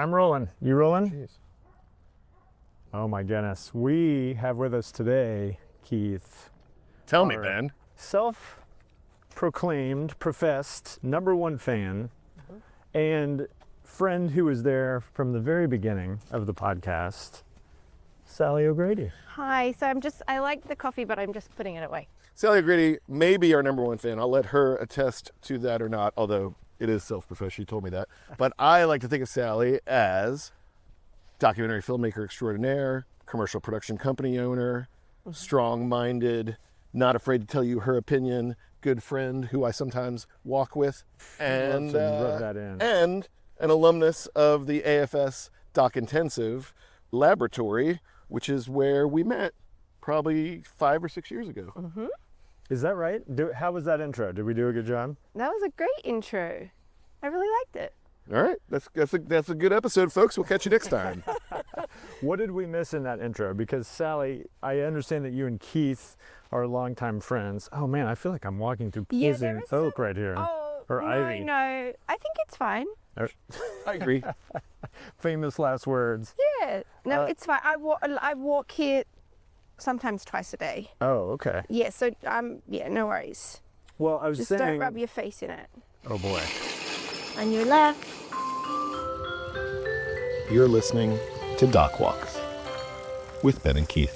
I'm rolling. You rolling? Jeez. Oh my goodness. We have with us today, Keith, Tell me, Ben. self-proclaimed, professed #1 fan and friend who was there from the very beginning of the podcast, Sally O'Grady. Hi, so I like the coffee, but I'm just putting it away. Sally Guardado may be our #1 fan. I'll let her attest to that or not, although it is self-professed. She told me that. But I like to think of Sally as documentary filmmaker extraordinaire, commercial production company owner, strong-minded, not afraid to tell you her opinion, good friend who I sometimes walk with, and rub that in. and an alumnus of the AFS Doc Intensive Laboratory, which is where we met probably 5 or 6 years ago. Mm-hmm. Is that right? How was that intro? Did we do a good job? That was a great intro. I really liked it. All right, that's a good episode, folks. We'll catch you next time. What did we miss in that intro? Because Sally, I understand that you and Keith are longtime friends. Oh man, I feel like I'm walking through poison oak right here. Oh, ivy. no, I think it's fine. I agree. Famous last words. Yeah, no, it's fine. I walk here sometimes twice a day. Oh, okay. Yeah, so yeah, no worries. Well, I was Just saying. don't rub your face in it. Oh boy. On your left. You're listening to Doc Walks with Ben and Keith.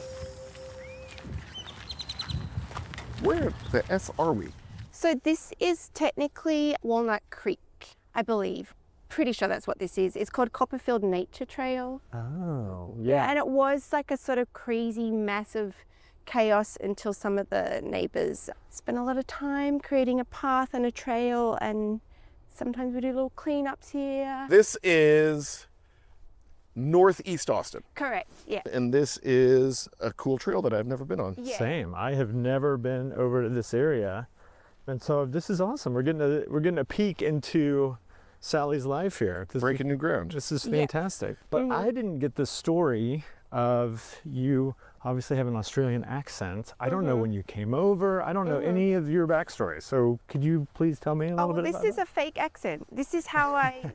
Where the S are we? So this is technically Walnut Creek, I believe. Pretty sure that's what this is. It's called Copperfield Nature Trail. Oh, yeah. And it was like a sort of crazy, massive chaos until some of the neighbors spent a lot of time creating a path and a trail, and sometimes we do little cleanups here. This is northeast Austin. Correct, yeah. And this is a cool trail that I've never been on. Yeah. Same. I have never been over to this area, and so this is awesome. We're getting a peek into Sally's life here. Breaking new ground. This is fantastic. But I didn't get the story of you obviously have an Australian accent. I don't know when you came over. I don't know any of your backstory. So could you please tell me a little bit about This is a fake accent. This is how I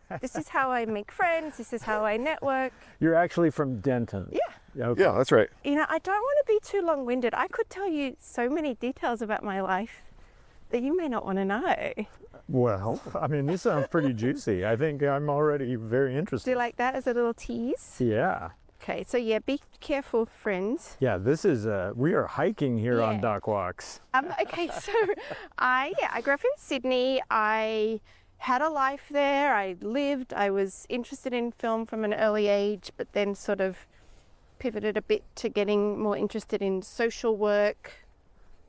make friends. This is how I network. You're actually from Denton. Yeah. Okay. Yeah, that's right. You know, I don't want to be too long-winded. I could tell you so many details about my life that you may not want to know. Well, I mean, this sounds pretty juicy. I think I'm already very interested. Do you like that as a little tease? Yeah. Okay, so yeah, be careful, friends. Yeah, this is, we are hiking here on Doc Walks. Okay, so I grew up in Sydney. I had a life there. I was interested in film from an early age, but then sort of pivoted a bit to getting more interested in social work.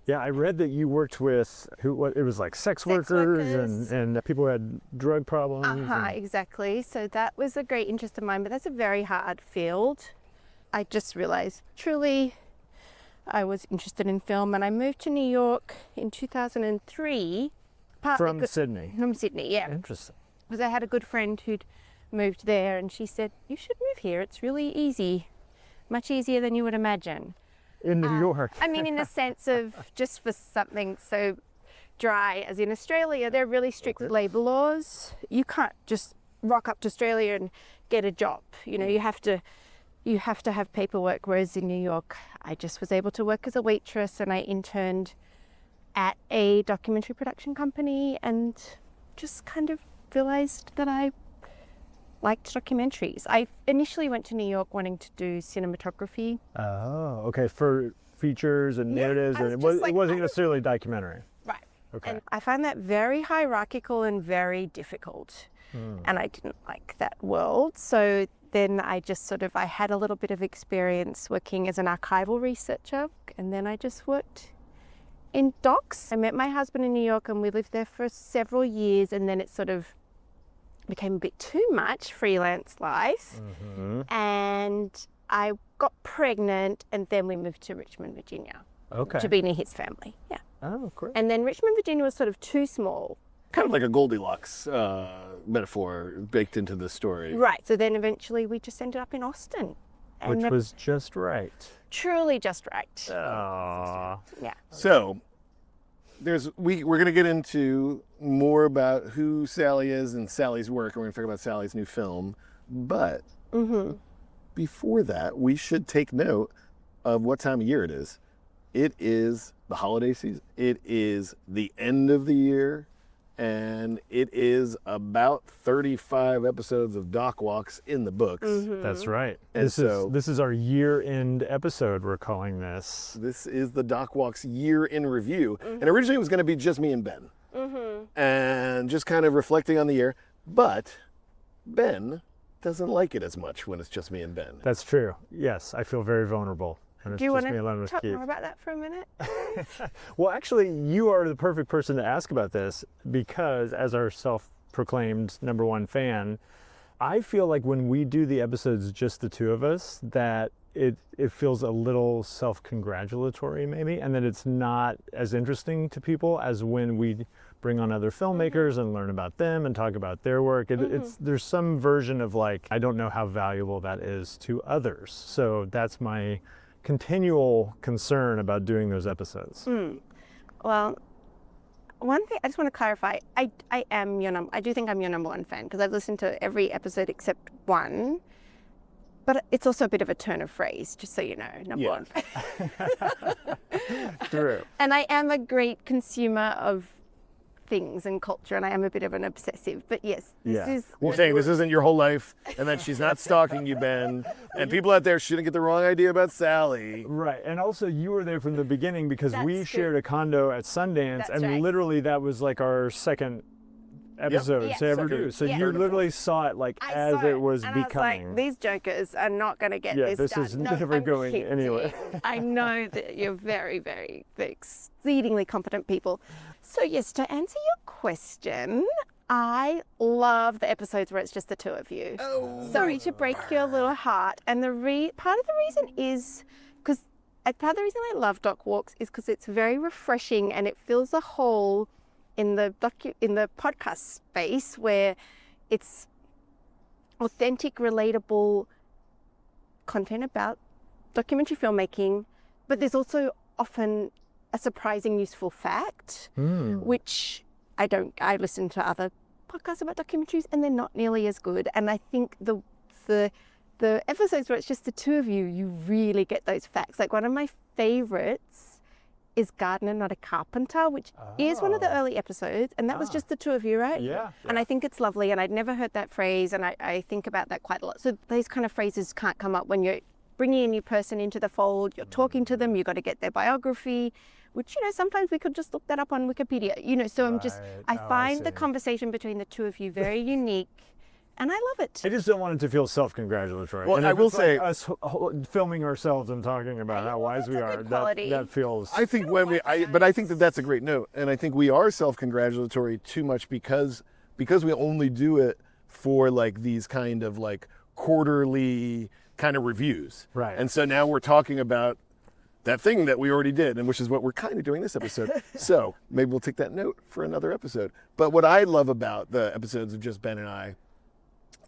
Yeah, I read that you worked with it was like sex workers. And people who had drug problems. Exactly. So that was a great interest of mine, but that's a very hard field. I just realized truly I was interested in film, and I moved to New York in 2003. From Sydney? From Sydney, yeah. Interesting. Because I had a good friend who'd moved there, and she said, you should move here. It's really easy, much easier than you would imagine. In New York. I mean, in the sense of just for something so dry as in Australia, there are really strict labour laws. You can't just rock up to Australia and get a job. You know, you have to have paperwork. Whereas in New York, I just was able to work as a waitress, and I interned at a documentary production company, and just kind of realised that I liked documentaries. I initially went to New York wanting to do cinematography. Oh, okay, for features and narratives, and it wasn't necessarily documentary. Right. Okay. And I find that very hierarchical and very difficult. And I didn't like that world. So then I just I had a little bit of experience working as an archival researcher, and then I just worked in docs. I met my husband in New York, and we lived there for several years, and then it sort of became a bit too much freelance life. And I got pregnant, and then we moved to Richmond, Virginia. Okay. To be near his family. Yeah. Oh, great. And then Richmond, Virginia was sort of too small. Kind of like a Goldilocks metaphor baked into the story. Right. So then eventually we just ended up in Austin. Which was just right. Truly just right. Aww. Yeah. So we're going to get into more about who Sally is and Sally's work, and we're going to talk about Sally's new film. But before that, we should take note of what time of year it is. It is the holiday season. It is the end of the year. And it is about 35 episodes of Doc Walks in the books. That's right. And This is our year-end episode, we're calling this. This is the Doc Walks year in review. And originally it was going to be just me and Ben. And just kind of reflecting on the year. But Ben doesn't like it as much when it's just me and Ben. That's true. Yes, I feel very vulnerable. Do you want to talk more about that for a minute? Well, actually, you are the perfect person to ask about this because as our self-proclaimed #1 fan, I feel like when we do the episodes just the two of us, that it feels a little self-congratulatory maybe, and that it's not as interesting to people as when we bring on other filmmakers and learn about them and talk about their work. There's some version of like, I don't know how valuable that is to others. So that's my continual concern about doing those episodes. Well, one thing I just want to clarify, I do think I'm your #1 fan because I've listened to every episode except one, but it's also a bit of a turn of phrase, just so you know, #1 fan. True. And I am a great consumer of things and culture, and I am a bit of an obsessive, but yes, this is... You're saying this isn't your whole life, and that she's not stalking you, Ben, and people out there shouldn't get the wrong idea about Sally. Right, and also you were there from the beginning because we That's shared true. a condo at Sundance, That's and right. literally that was like our second episode Yes. to ever Second. do. So Yeah. you literally saw it like I as saw it was and becoming. I was like, these jokers are not going to get Yeah, this this done. is No, never I'm going kidding. anywhere. I know that you're very, very, very exceedingly competent people. So yes, to answer your question, I love the episodes where it's just the two of you. Oh. Sorry to break your little heart. And part of the reason is because part of the reason I love Doc Walks is because it's very refreshing and it fills a hole in the podcast space where it's authentic, relatable content about documentary filmmaking, but there's also often a surprising, useful fact, which I listen to other podcasts about documentaries and they're not nearly as good. And I think the episodes where it's just the two of you, you really get those facts. Like one of my favorites is Gardener, Not a Carpenter, which is one of the early episodes. And that was just the two of you, right? Yeah. And I think it's lovely. And I'd never heard that phrase. And I think about that quite a lot. So those kind of phrases can't come up when you're bringing a new person into the fold. You're talking to them. You've got to get their biography, which, sometimes we could just look that up on Wikipedia, so I'm just, I find the conversation between the two of you very unique. And I love it. I just don't want it to feel self-congratulatory. Well, and I if will it's say, like us filming ourselves and talking about how wise we are. That feels. I think but I think that's a great note, and I think we are self-congratulatory too much because we only do it for like these kind of like quarterly kind of reviews. Right. And so now we're talking about that thing that we already did, and which is what we're kind of doing this episode. So maybe we'll take that note for another episode. But what I love about the episodes of just Ben and I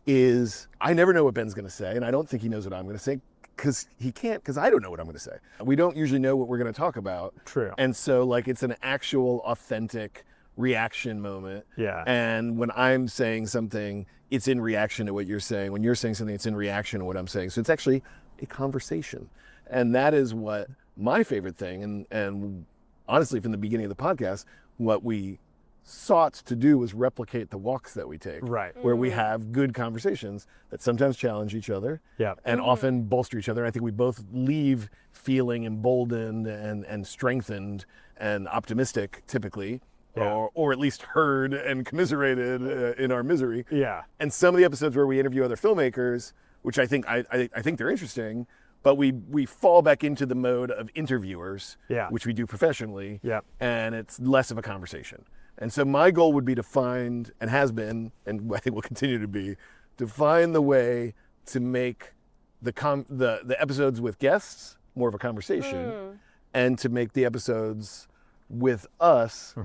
is I never know what Ben's going to say, and I don't think he knows what I'm going to say because he can't, because I don't know what I'm going to say. We don't usually know what we're going to talk about. True. And so like it's an actual authentic reaction moment. Yeah. And when I'm saying something, it's in reaction to what you're saying. When you're saying something, it's in reaction to what I'm saying. So it's actually a conversation. And that is what my favorite thing, and honestly, from the beginning of the podcast, what we sought to do was replicate the walks that we take. Right. Where we have good conversations that sometimes challenge each other and often bolster each other. I think we both leave feeling emboldened and strengthened and optimistic typically. Yeah. Or at least heard and commiserated in our misery. Yeah. And some of the episodes where we interview other filmmakers, which I think they're interesting, but we fall back into the mode of interviewers, which we do professionally, and it's less of a conversation. And so my goal would be to find, and has been, and I think will continue to be, to find the way to make the episodes with guests more of a conversation, and to make the episodes with us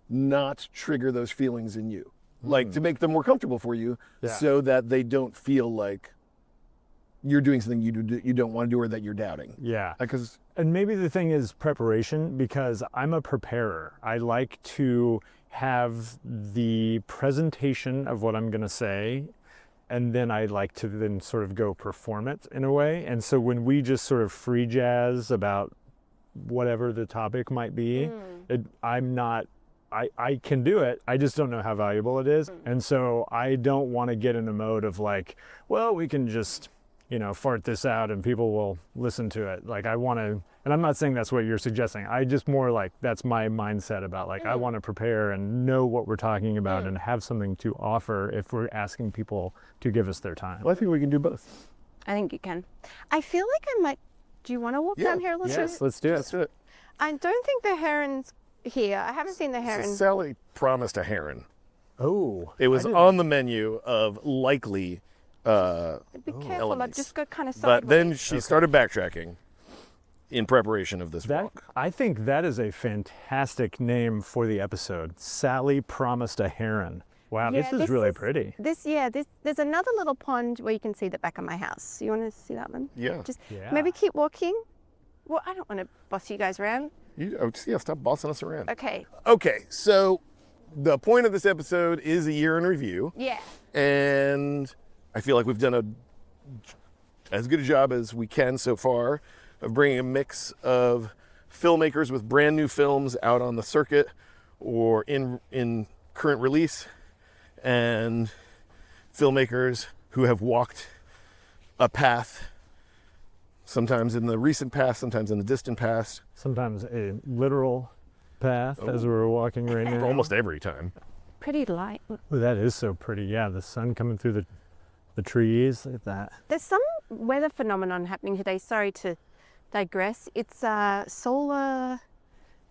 not trigger those feelings in you. Like to make them more comfortable for you so that they don't feel like you're doing something you don't want to do or that you're doubting. Yeah. Because And maybe the thing is preparation, because I'm a preparer. I like to have the presentation of what I'm going to say and then I like to then sort of go perform it in a way. And so when we just sort of free jazz about whatever the topic might be, I can do it. I just don't know how valuable it is. And so I don't want to get in a mode of like, well, we can just, fart this out and people will listen to it. Like I want to, and I'm not saying that's what you're suggesting. I just more like, that's my mindset about like, I want to prepare and know what we're talking about and have something to offer if we're asking people to give us their time. Well, I think we can do both. I think you can. I feel like I might. Do you want to walk down here a little Yes, bit? let's do it. Let's do it. I don't think the heron's here. I haven't seen the heron. So Sally promised a heron. Oh. It was on the menu of likely Be careful. elements. I've just got kind of sideways. But then she started backtracking in preparation of this walk. I think that is a fantastic name for the episode. Sally promised a heron. Wow, Yeah, this is really pretty. There's another little pond where you can see the back of my house. You want to see that one? Yeah. Just Yeah. maybe keep walking. Well, I don't want to boss you guys around. Stop bossing us around. Okay. Okay, so the point of this episode is a year in review. Yeah. And I feel like we've done as good a job as we can so far of bringing a mix of filmmakers with brand new films out on the circuit or in current release, and filmmakers who have walked a path, sometimes in the recent past, sometimes in the distant past. Sometimes a literal path as we're walking right now. Almost every time. Pretty light. Oh, that is so pretty. Yeah, the sun coming through the trees. Look at that. There's some weather phenomenon happening today. Sorry to digress. It's solar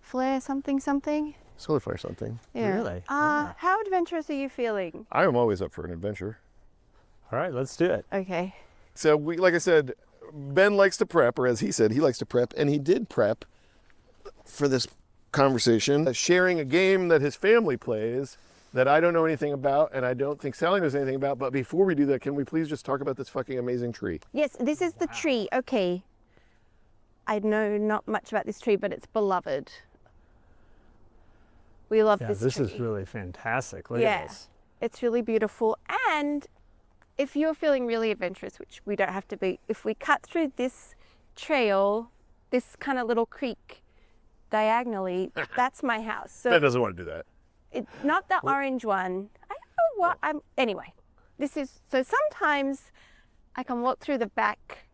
flare something. Solar flare something. Yeah. Really? How adventurous are you feeling? I am always up for an adventure. All right, let's do it. Okay. So like I said, Ben likes to prep, or as he said, he likes to prep, and he did prep for this conversation, sharing a game that his family plays that I don't know anything about, and I don't think Sally knows anything about. But before we do that, can we please just talk about this fucking amazing tree? Yes, this is the tree. Okay. I know not much about this tree, but it's beloved. We love this tree. This is really fantastic. Look Yeah. at this. It's really beautiful. And if you're feeling really adventurous, which we don't have to be, if we cut through this trail, this kind of little creek diagonally, that's my house. So Ben doesn't want to do that. not the orange one. I don't know what anyway, this is, so sometimes I can walk through the back,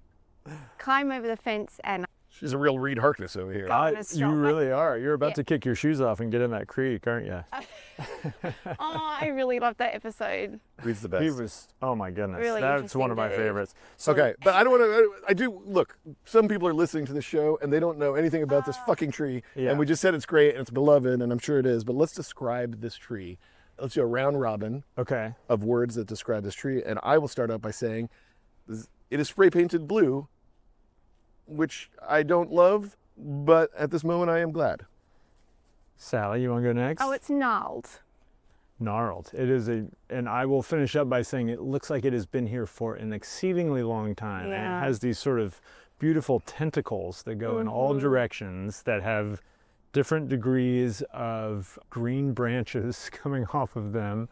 climb over the fence, and She's a real Reed Harkness over here. on a You strong- really are. You're about Yeah. to kick your shoes off and get in that creek, aren't you? Oh, I really love that episode. Reed's the best. He was, oh my goodness. Really That's one of my interesting dude. favorites. So, Okay, but I don't want to. I do look. Some people are listening to this show and they don't know anything about this fucking tree. Yeah. And we just said it's great and it's beloved, and I'm sure it is. But let's describe this tree. Let's do a round robin Okay. of words that describe this tree, and I will start out by saying it is spray painted blue, which I don't love, but at this moment I am glad. Sally, you want to go next? Oh, it's gnarled. Gnarled. It is and I will finish up by saying it looks like it has been here for an exceedingly long time. And Yeah. it has these sort of beautiful tentacles that go in all directions that have different degrees of green branches coming off of them.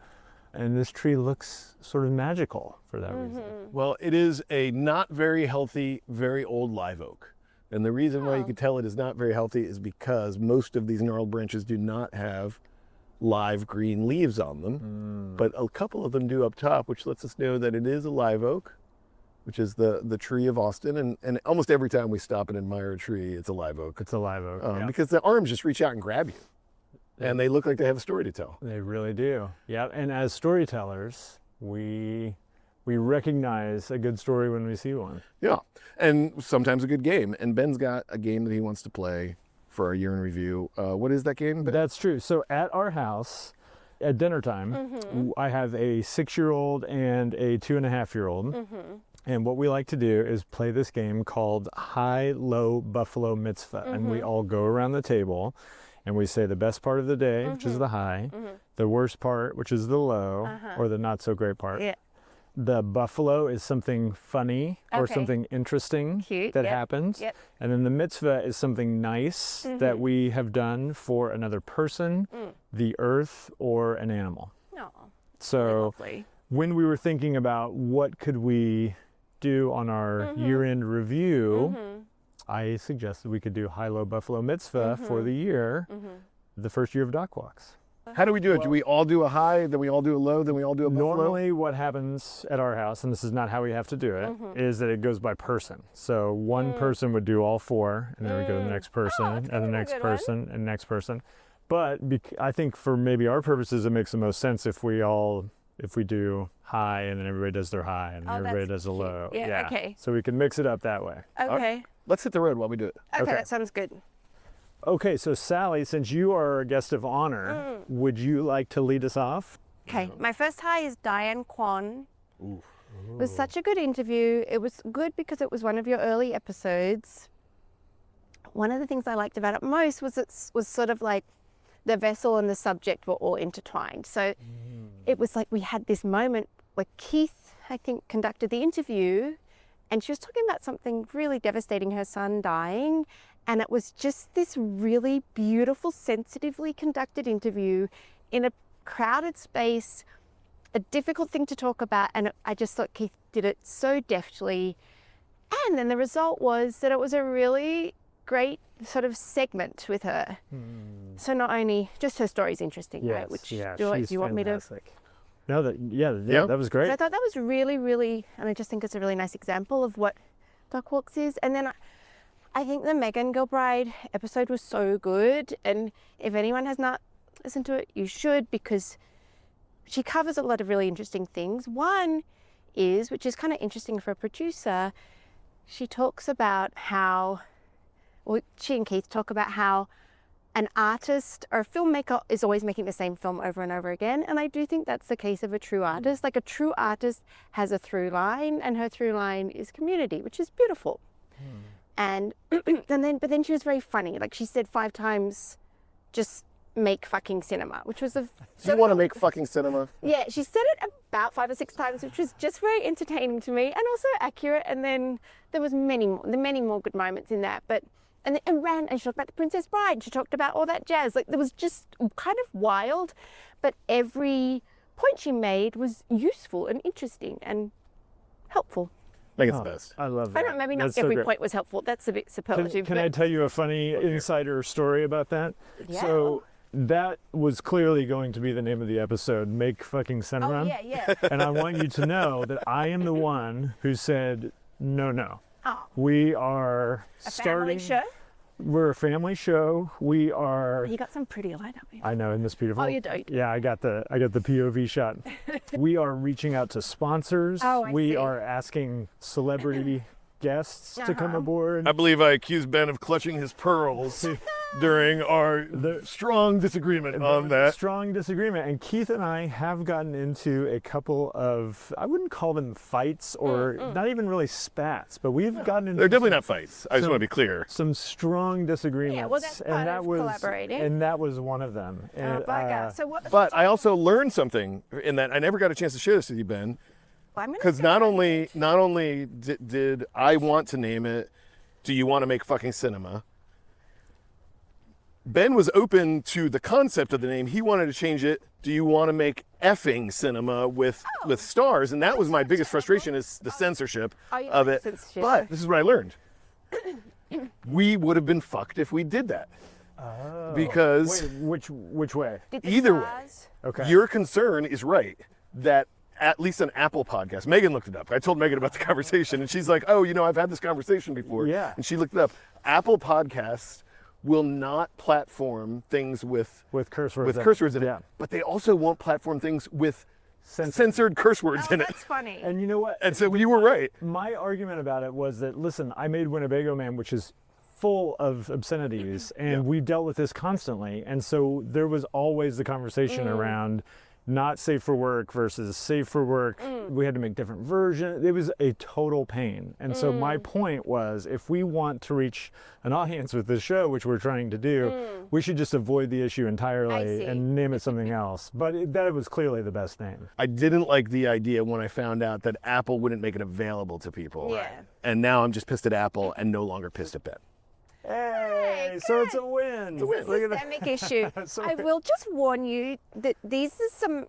And this tree looks sort of magical for that reason. Well, it is a not very healthy, very old live oak. And the reason why you can tell it is not very healthy is because most of these gnarled branches do not have live green leaves on them. But a couple of them do up top, which lets us know that it is a live oak, which is the tree of Austin. And almost every time we stop and admire a tree, it's a live oak. It's a live oak. Yeah. Because the arms just reach out and grab you. And they look like they have a story to tell. They really do. Yeah, and as storytellers, we recognize a good story when we see one. Yeah, and sometimes a good game. And Ben's got a game that he wants to play for our year in review. What is that game, Ben? That's true. So at our house, at dinner time, I have a 6-year-old and a 2.5-year-old. And what we like to do is play this game called High-Low-Buffalo-Mitzvah. And we all go around the table and we say the best part of the day, which is the high, the worst part, which is the low, or the not so great part. Yeah. The buffalo is something funny or Okay. something interesting Cute, that yep, happens. yep. And then the mitzvah is something nice that we have done for another person, the earth, or an animal. No. So Lovely. when we were thinking about what could we do on our year-end review, I suggested we could do High-Low-Buffalo-Mitzvah for the year, the first year of dock walks. How do we do it? Do we all do a high, then we all do a low, then we all do a buffalo? Normally what happens at our house, and this is not how we have to do it, is that it goes by person. So one person would do all four, and then we go to the next person, and the next person, and next person. But I think for maybe our purposes, it makes the most sense if we do high, and then everybody does their high, and everybody does a low. Yeah, okay. So we can mix it up that way. Okay. Let's hit the road while we do it. Okay, that sounds good. Okay, so Sally, since you are a guest of honor, would you like to lead us off? Okay, my first high is Diane Quon. It was such a good interview. It was good because it was one of your early episodes. One of the things I liked about it most was it was sort of like the vessel and the subject were all intertwined. So it was like we had this moment where Keith, I think, conducted the interview, and she was talking about something really devastating, her son dying. And it was just this really beautiful, sensitively conducted interview in a crowded space, a difficult thing to talk about. And I just thought Keith did it so deftly. And then the result was that it was a really great sort of segment with her. So not only just her story's interesting, right? Which do you want me to? No, that was great. So I thought that was really, really, and I just think it's a really nice example of what dock walks is. And then I think the Megan Gilbride episode was so good, and if anyone has not listened to it, you should, because she covers a lot of really interesting things. One is, which is kind of interesting for a producer, she talks about how, well, she and Keith talk about how an artist or a filmmaker is always making the same film over and over again. And I do think that's the case of a true artist. Like a true artist has a through line, and her through line is community, which is beautiful. And but then she was very funny. Like she said 5 times, just make fucking cinema, which was a. You want to make fucking cinema? Yeah, she said it about 5 or 6 times, which was just very entertaining to me and also accurate. And then there was many more good moments in that. But and she talked about the Princess Bride. She talked about all that jazz. Like there was just kind of wild, but every point she made was useful and interesting and helpful. Megan's the best. I love that. I don't. Maybe not every point was helpful. That's a bit superlative. Can I tell you a funny insider story about that? Yeah. So that was clearly going to be the name of the episode, Make Fucking Cinema. Oh, yeah. And I want you to know that I am the one who said, no. Oh. We are Family show? We're a family show. We are. You got some pretty light up here. I know, isn't this beautiful? Oh, you do. Yeah, I got the POV shot. We are reaching out to sponsors. Oh, I we see. are asking celebrity guests to come aboard. I believe I accused Ben of clutching his pearls during our strong disagreement on that. Strong disagreement. And Keith and I have gotten into a couple of, I wouldn't call them fights or not even really spats, but we've gotten into. They're definitely not fights. I just want to be clear. Some strong disagreements. Yeah, well, that's part of collaborating. And that was one of them. And, But I also learned something in that I never got a chance to share this with you, Ben. Because not only did I want to name it, Do You Want to Make Fucking Cinema? Ben was open to the concept of the name. He wanted to change it. Do you want to make effing cinema with stars? And that was my biggest frustration, is the censorship of it. But this is what I learned. We would have been fucked if we did that. Oh. Because Wait, which way? either way, Okay. your concern is right. That at least an Apple podcast, Megan looked it up. I told Megan about the conversation, and she's like, oh, I've had this conversation before. Yeah. And she looked it up. Apple Podcasts will not platform things with curse words. curse words in Yeah. it, but they also won't platform things with censored curse words in it. That's funny. And you know what? And so you were right. My argument about it was that, listen, I made Winnebago Man, which is full of obscenities, and we dealt with this constantly. And so there was always the conversation around not safe for work versus safe for work. We had to make different versions. It was a total pain. And so my point was, if we want to reach an audience with this show, which we're trying to do, we should just avoid the issue entirely and name it something else. But that was clearly the best name. I didn't like the idea when I found out that Apple wouldn't make it available to people. Yeah. And now I'm just pissed at Apple and no longer pissed at Ben. Hey, so it's a win. It's a systemic issue. I will just warn you that these are some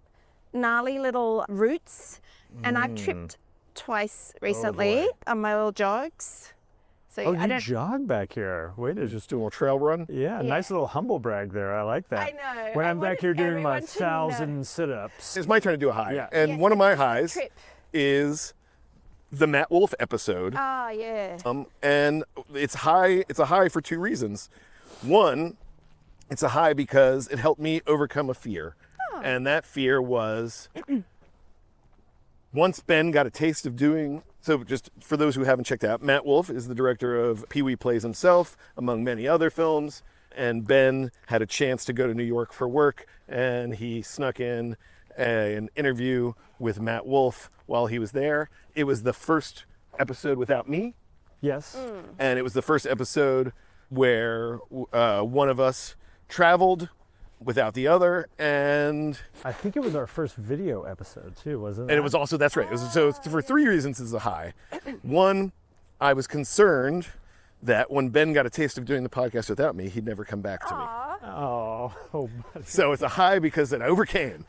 gnarly little roots, and I've tripped twice recently on my little jogs. So Oh, I you don't. jog back here. Wait a Just doing a little trail run. Yeah, nice little humble brag there. I like that. I know. When I I'm back wanted here doing my everyone to know. 1,000 sit-ups. It's my turn to do a high. Yeah. And Yes, one of I my did highs trip. is the Matt Wolf episode. Ah, yeah. And it's high. It's a high for two reasons. One, it's a high because it helped me overcome a fear. And that fear was once Ben got a taste of doing, so just for those who haven't checked out, Matt Wolf is the director of Pee-wee Plays Himself, among many other films. And Ben had a chance to go to New York for work, and he snuck in an interview with Matt Wolf while he was there. It was the first episode without me, Yes. and it was the first episode where one of us traveled without the other, and I think it was our first video episode too, wasn't it? it was also, that's right. It was, so for three reasons it's a high. One, I was concerned that when Ben got a taste of doing the podcast without me, he'd never come back to me. Oh, buddy. So it's a high because it overcame.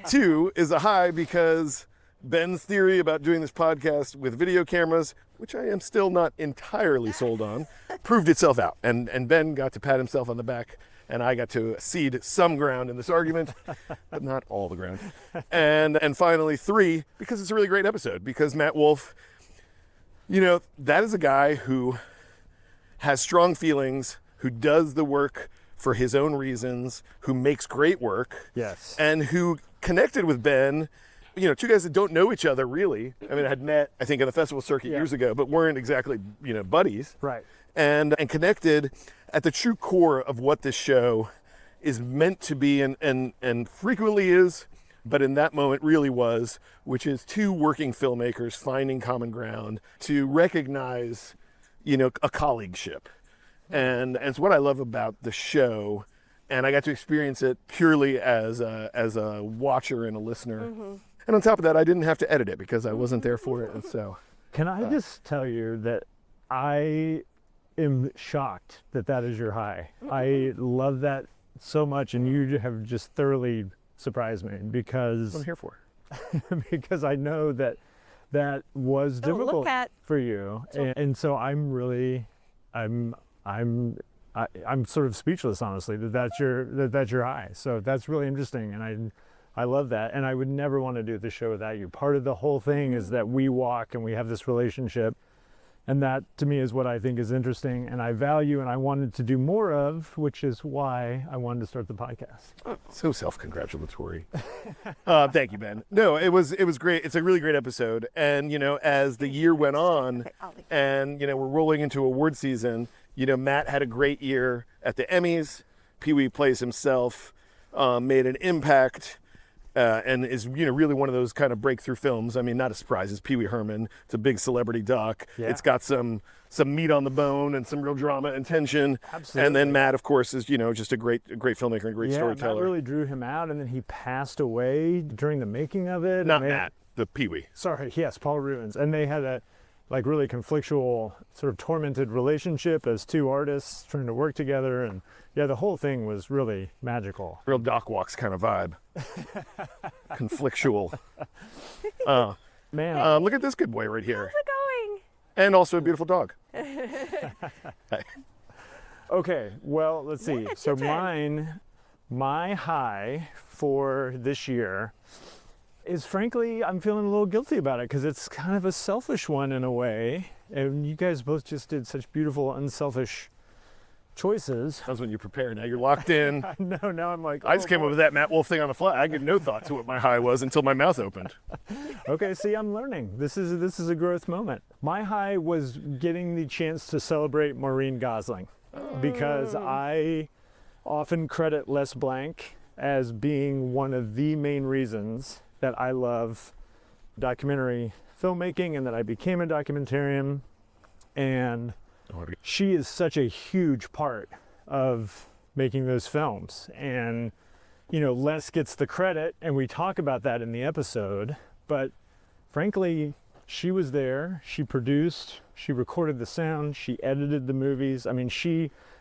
Two is a high because Ben's theory about doing this podcast with video cameras, which I am still not entirely sold on, proved itself out. And Ben got to pat himself on the back, and I got to cede some ground in this argument, but not all the ground. And finally, three, because it's a really great episode, because Matt Wolf, you know, that is a guy who has strong feelings, who does the work for his own reasons, who makes great work, Yes. and who connected with Ben. You know, two guys that don't know each other really. I mean, I had met, I think, on the festival circuit years ago, but weren't exactly, you know, buddies. Right. And connected at the true core of what this show is meant to be, and frequently is, but in that moment really was, which is two working filmmakers finding common ground to recognize, you know, a colleagueship. And it's what I love about the show, and I got to experience it purely as a watcher and a listener. And on top of that, I didn't have to edit it because I wasn't there for it. And so, Can I just tell you that I am shocked that that is your high. I love that so much, and you have just thoroughly surprised me what I'm because here for. because I know that that was Oh, look difficult at- for you, and so I'm really, I'm sort of speechless, honestly, that's your high. So that's really interesting, and I love that, and I would never want to do the show without you. Part of the whole thing is that we walk and we have this relationship, and that to me is what I think is interesting and I value and I wanted to do more of, which is why I wanted to start the podcast. So self-congratulatory. Thank you, Ben. No, it was great. It's a really great episode. And, you know, as the year went on and, you know, we're rolling into award season, you know, Matt had a great year at the Emmys. Pee-wee Plays Himself, made an impact. And is, you know, really one of those kind of breakthrough films. I mean, not a surprise. It's Pee Wee Herman. It's a big celebrity doc. Yeah. It's got some meat on the bone and some real drama and tension. Absolutely. And then Matt, of course, is, you know, just a great filmmaker and great Yeah, storyteller. Matt really drew him out, and then he passed away during the making of it. Not and they- Matt, the Pee Wee. Sorry, yes, Paul Rubens. And they had a like really conflictual, sort of tormented relationship as two artists trying to work together. And yeah, the whole thing was really magical. Real Doc Walks kind of vibe. Conflictual. Man, Look at this good boy right here. How's it going? And also a beautiful dog. okay, well, let's see. it's So your turn. my high for this year is, frankly, I'm feeling a little guilty about it because it's kind of a selfish one in a way. And you guys both just did such beautiful, unselfish choices. That's when you prepare. Now you're locked in. No, now I'm like, I just oh, came boy. up with that Matt Wolf thing on the fly. I had no thought to what my high was until my mouth opened. Okay, see, I'm learning. This is a growth moment. My high was getting the chance to celebrate Maureen Gosling because I often credit Les Blank as being one of the main reasons that I love documentary filmmaking and that I became a documentarian. And she is such a huge part of making those films. And, you know, Les gets the credit, and we talk about that in the episode, but frankly, she was there, she produced, she recorded the sound, she edited the movies. I mean,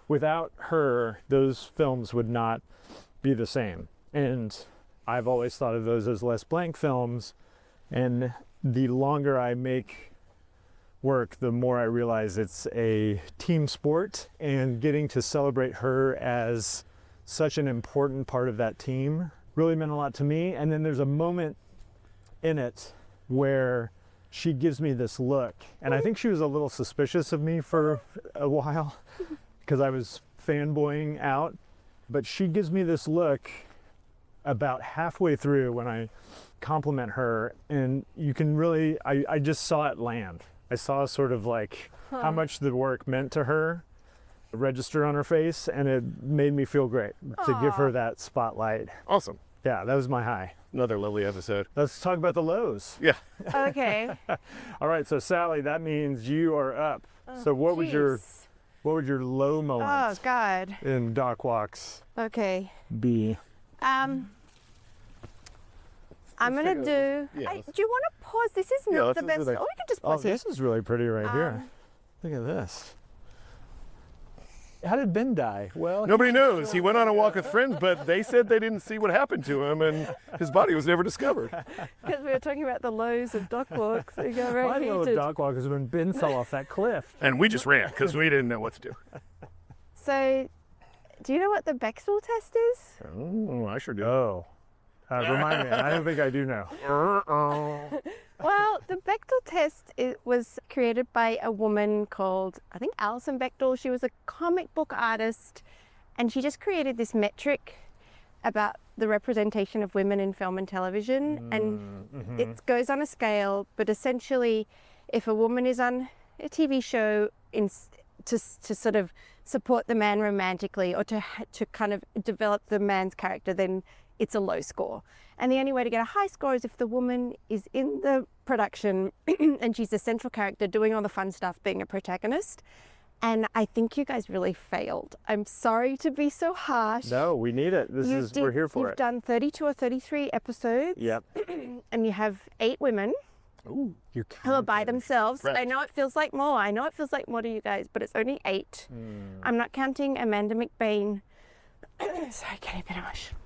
without her, those films would not be the same. And I've always thought of those as Les Blanc films, and the longer I make work, the more I realize it's a team sport, and getting to celebrate her as such an important part of that team really meant a lot to me. And then there's a moment in it where she gives me this look, and I think she was a little suspicious of me for a while because I was fanboying out, but she gives me this look about halfway through when I compliment her, and you can really, I just saw it land. I saw sort of like how much the work meant to her register on her face, and it made me feel great to give her that spotlight. Awesome. Yeah, that was my high. Another lovely episode. Let's talk about the lows. Yeah. Okay. All right, so Sally, that means you are up. So what would your low moment Oh God. in Doc Walks Okay. be? I'm gonna do. Yeah, Do you want to pause? This is Yeah, not let's the just best. do Oh, that. we can just Oh, pause here. this is really pretty right here. Look at this. How did Ben die? Well, Nobody knows. He went on a walk with friends, but they said they didn't see what happened to him, and his body was never discovered. Because we were talking about the lows of dock walks. We got very my low of heated. Doc Walk is when Ben fell off that cliff. And we just ran because we didn't know what to do. So, do you know what the Bechdel test is? Oh, I sure do. Oh, remind me. I don't think I do know. Well, the Bechdel test was created by a woman called, I think, Alison Bechdel. She was a comic book artist, and she just created this metric about the representation of women in film and television. And it goes on a scale, but essentially, if a woman is on a TV show to sort of support the man romantically, or to kind of develop the man's character, then it's a low score. And the only way to get a high score is if the woman is in the production and she's the central character doing all the fun stuff, being a protagonist. And I think you guys really failed. I'm sorry to be so harsh. No, we need it. We're here for You've it. done 32 or 33 episodes. Yep. And you have 8 women Ooh. You who are by counted. themselves. Correct. I know it feels like more. I know it feels like more to you guys, but it's only 8. I'm not counting Amanda McBain. Sorry, getting a bit emotional.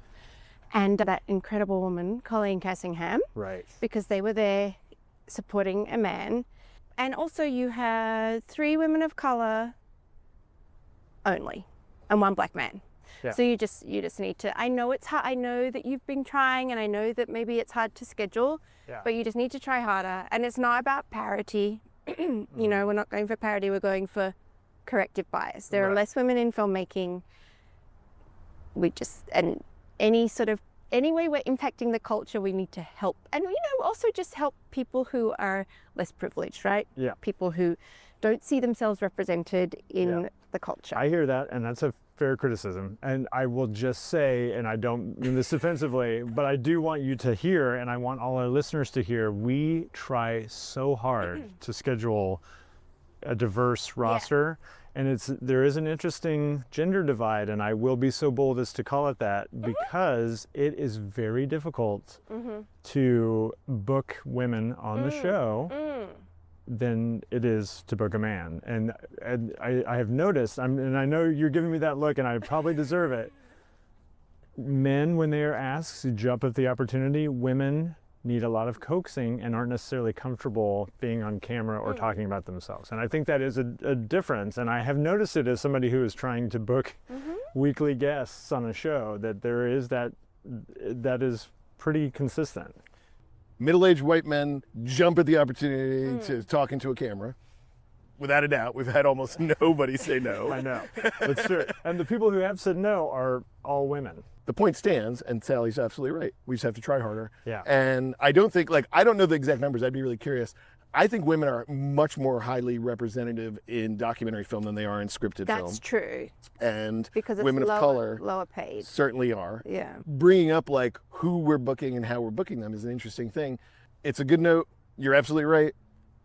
And that incredible woman, Colleen Cassingham, Right. because they were there supporting a man. And also you had 3 women of color only, and 1 black man. Yeah. So you just need to, I know it's hard, I know that you've been trying, and I know that maybe it's hard to schedule, Yeah. but you just need to try harder. And it's not about parity. You know, we're not going for parity, we're going for corrective bias. There are Right. less women in filmmaking. And any way we're impacting the culture, we need to help. And, you know, also just help people who are less privileged, right? Yeah. People who don't see themselves represented in Yeah. the culture. I hear that, and that's a fair criticism. And I will just say, and I don't mean this offensively, but I do want you to hear, and I want all our listeners to hear, we try so hard to schedule a diverse roster. And there is an interesting gender divide, and I will be so bold as to call it that, because it is very difficult to book women on the show than it is to book a man. And I have noticed, and I know you're giving me that look, and I probably deserve it. Men, when they are asked to jump at the opportunity, women need a lot of coaxing and aren't necessarily comfortable being on camera or talking about themselves. And I think that is a difference. And I have noticed it as somebody who is trying to book weekly guests on a show, that there is that is pretty consistent. Middle-aged white men jump at the opportunity to talk into a camera. Without a doubt, we've had almost nobody say no. I know, that's true. And the people who have said no are all women. The point stands, and Sally's absolutely right. We just have to try harder. Yeah. And I don't think, I don't know the exact numbers. I'd be really curious. I think women are much more highly representative in documentary film than they are in scripted film. That's true, And because it's women of color lower paid. certainly are. Yeah. Bringing up who we're booking and how we're booking them is an interesting thing. It's a good note. You're absolutely right.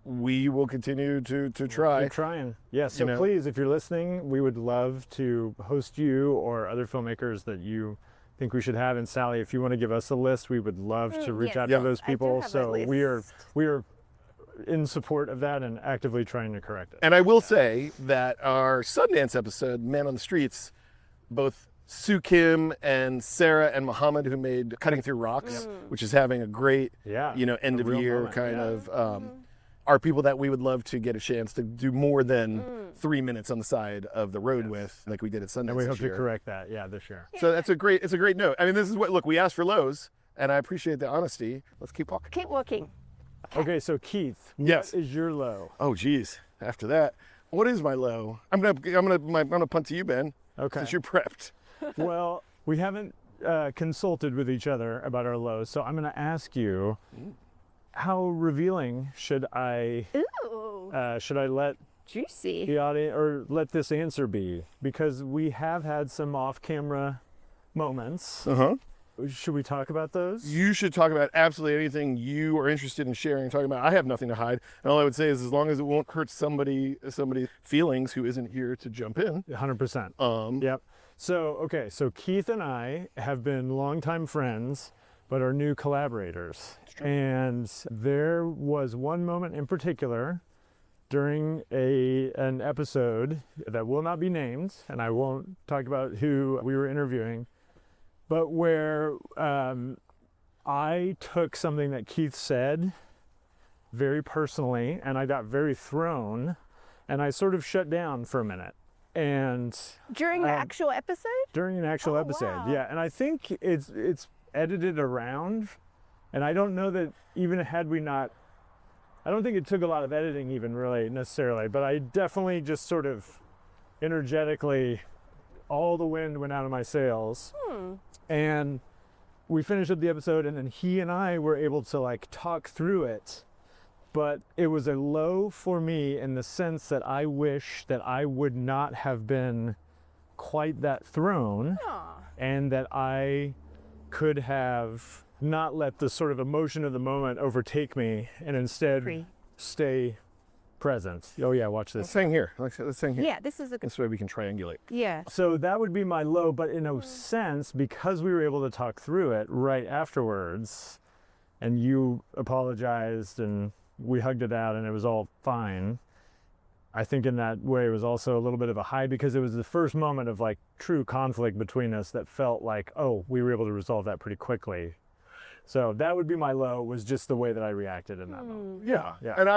We will continue to try. Keep trying. Yeah, so You know. please, if you're listening, we would love to host you or other filmmakers that you think we should have. And Sally, if you want to give us a list, we would love to reach yes. out Yeah. to those I do people. have a So we are list. in support of that and actively trying to correct it. And I will say that our Sundance episode, Man on the Streets, both Sue Kim and Sarah and Muhammad, who made Cutting Through Rocks, which is having a great, end of real year moment, kind of, are people that we would love to get a chance to do more than 3 minutes on the side of the road with, like we did at Sundance And we hope this year. to correct that, this year. So it's a great note. I mean, this is what, look, we asked for lows, and I appreciate the honesty. Let's keep walking. Keep walking. Okay, so Keith, Yes. what is your low? Oh, geez. After that, what is my low? I'm gonna punt to you, Ben. Okay. Since you're prepped. Well, we haven't consulted with each other about our lows, so I'm going to ask you, how revealing should I Ooh, let juicy. the audience or let this answer be? Because we have had some off-camera moments. Should we talk about those? You should talk about absolutely anything you are interested in sharing and talking about. I have nothing to hide. And all I would say is, as long as it won't hurt somebody's feelings who isn't here to jump in. 100%. Yep. So Keith and I have been longtime friends, but are new collaborators. And there was one moment in particular during an episode that will not be named, and I won't talk about who we were interviewing, but where I took something that Keith said very personally, and I got very thrown, and I sort of shut down for a minute. And During the actual episode? during an actual Oh, episode, wow. and I think it's edited around, and I don't know that even had we not, I don't think it took a lot of editing even really necessarily, but I definitely just sort of energetically, all the wind went out of my sails. And we finished up the episode, and then he and I were able to like talk through it. But it was a low for me in the sense that I wish that I would not have been quite that thrown, and that I could have not let the sort of emotion of the moment overtake me, and instead stay present. Oh yeah, watch Let's this. hang here. Let's hang here. Yeah, this is a good. This way we can triangulate. Yeah. So that would be my low, but in a sense, because we were able to talk through it right afterwards, and you apologized and we hugged it out and it was all fine, I think in that way it was also a little bit of a high, because it was the first moment of like true conflict between us that felt like, oh, we were able to resolve that pretty quickly. So that would be my low, was just the way that I reacted in that moment. Yeah. Yeah. And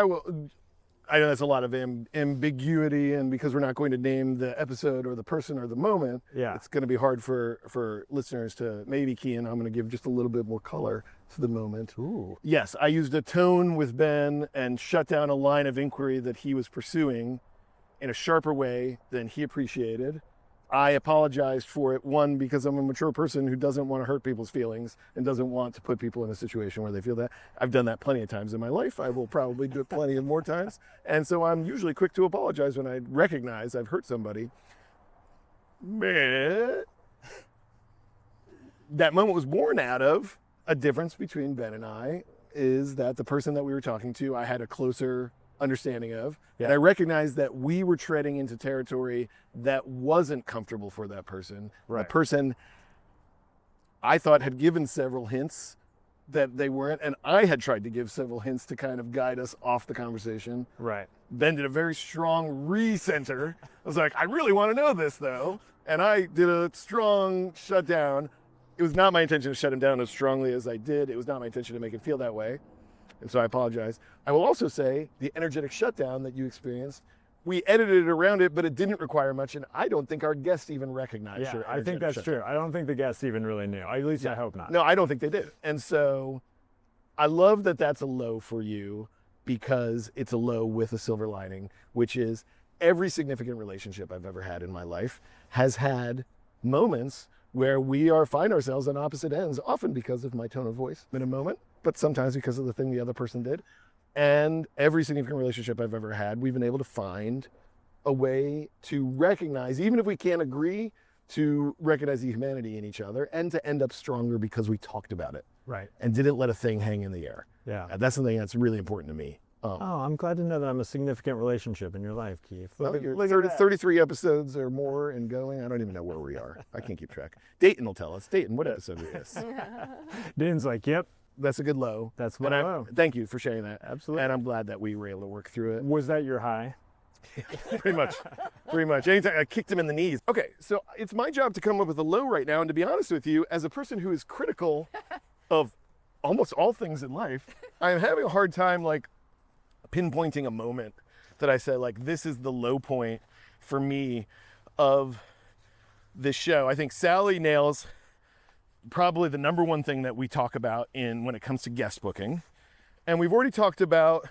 I know that's a lot of ambiguity, and because we're not going to name the episode or the person or the moment, it's going to be hard for listeners to maybe key in. I'm going to give just a little bit more color to the moment. Ooh. Yes, I used a tone with Ben and shut down a line of inquiry that he was pursuing in a sharper way than he appreciated. I apologized for it, one, because I'm a mature person who doesn't want to hurt people's feelings and doesn't want to put people in a situation where they feel that. I've done that plenty of times in my life. I will probably do it plenty of more times. And so I'm usually quick to apologize when I recognize I've hurt somebody. But that moment was born out of a difference between Ben and I, is that the person that we were talking to, I had a closer understanding of. And I recognized that we were treading into territory that wasn't comfortable for that person. Right. The person, I thought, had given several hints that they weren't, and I had tried to give several hints to kind of guide us off the conversation. Right. Ben did a very strong recenter. I was like, I really want to know this though. And I did a strong shutdown. It was not my intention to shut him down as strongly as I did. It was not my intention to make him feel that way. And so I apologize. I will also say the energetic shutdown that you experienced, we edited it around it, but it didn't require much. And I don't think our guests even recognized your I think that's true. I don't think the guests even really knew. At least I hope not. No, I don't think they did. And so I love that that's a low for you, because it's a low with a silver lining, which is every significant relationship I've ever had in my life has had moments where we find ourselves on opposite ends, often because of my tone of voice in a moment, but sometimes because of the thing the other person did. And every significant relationship I've ever had, we've been able to find a way to recognize, even if we can't agree, to recognize the humanity in each other and to end up stronger because we talked about it. Right. And didn't let a thing hang in the air. Yeah. And that's something that's really important to me. Oh, I'm glad to know that I'm a significant relationship in your life, Keith. Well, you're Look at that. 33 episodes or more and going. I don't even know where we are. I can't keep track. Dayton will tell us. Dayton, what episode is this? Dan's like, yep, That's a good low. that's And my low. thank you for sharing that. Absolutely. And I'm glad that we were able to work through it. Was that your high? Pretty much. Anytime I kicked him in the knees. Okay, so it's my job to come up with a low right now, and to be honest with you, as a person who is critical of almost all things in life, I'm having a hard time like pinpointing a moment that I said like this is the low point for me of this show. I think Sally nails probably the number one thing that we talk about when it comes to guest booking. And we've already talked about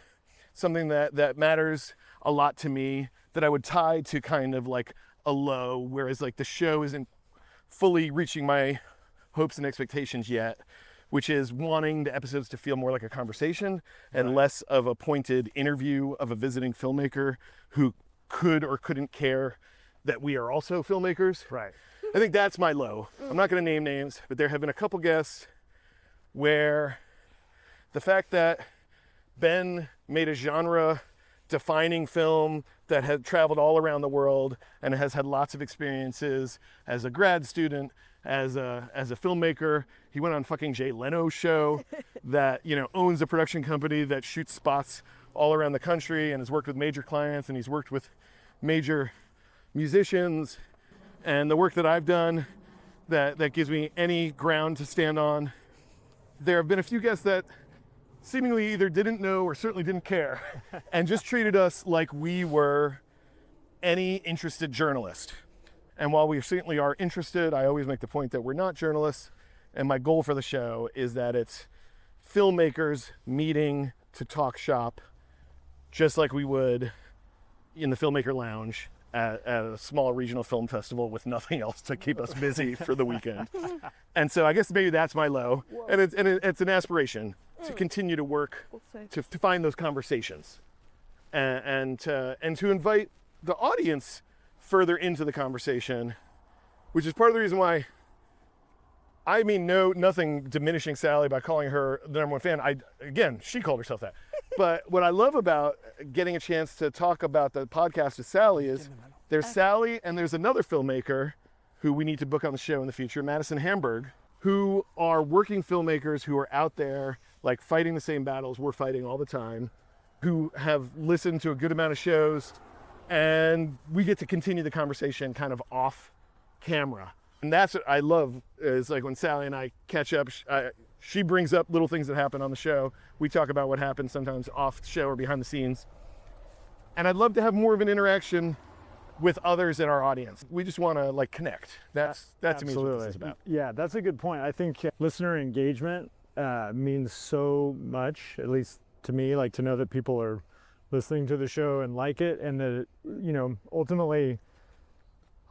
something that matters a lot to me that I would tie to kind of like a low, whereas like the show isn't fully reaching my hopes and expectations yet, which is wanting the episodes to feel more like a conversation and less of a pointed interview of a visiting filmmaker who could or couldn't care that we are also filmmakers. Right. I think that's my low. I'm not going to name names, but there have been a couple guests where the fact that Ben made a genre-defining film that had traveled all around the world and has had lots of experiences as a grad student, as a filmmaker. He went on fucking Jay Leno's show that, owns a production company that shoots spots all around the country and has worked with major clients, and he's worked with major musicians. And the work that I've done that gives me any ground to stand on. There have been a few guests that seemingly either didn't know or certainly didn't care and just treated us like we were any interested journalist. And while we certainly are interested, I always make the point that we're not journalists. And my goal for the show is that it's filmmakers meeting to talk shop just like we would in the Filmmaker Lounge at a small regional film festival with nothing else to keep us busy for the weekend. And so I guess maybe that's my low. And it's an aspiration to continue to work to find those conversations and to invite the audience further into the conversation, which is part of the reason why I mean nothing diminishing Sally by calling her the number one fan. Again, she called herself that. But what I love about getting a chance to talk about the podcast with Sally is there's Sally and there's another filmmaker who we need to book on the show in the future, Madison Hamburg, who are working filmmakers who are out there like fighting the same battles we're fighting all the time, who have listened to a good amount of shows, and we get to continue the conversation kind of off camera. And that's what I love, is like when Sally and I catch up, she brings up little things that happen on the show. We talk about what happens sometimes off the show or behind the scenes. And I'd love to have more of an interaction with others in our audience. We just want to like connect. That to me is what this is about. Yeah, that's a good point. I think listener engagement means so much, at least to me, like to know that people are listening to the show and like it, and that, ultimately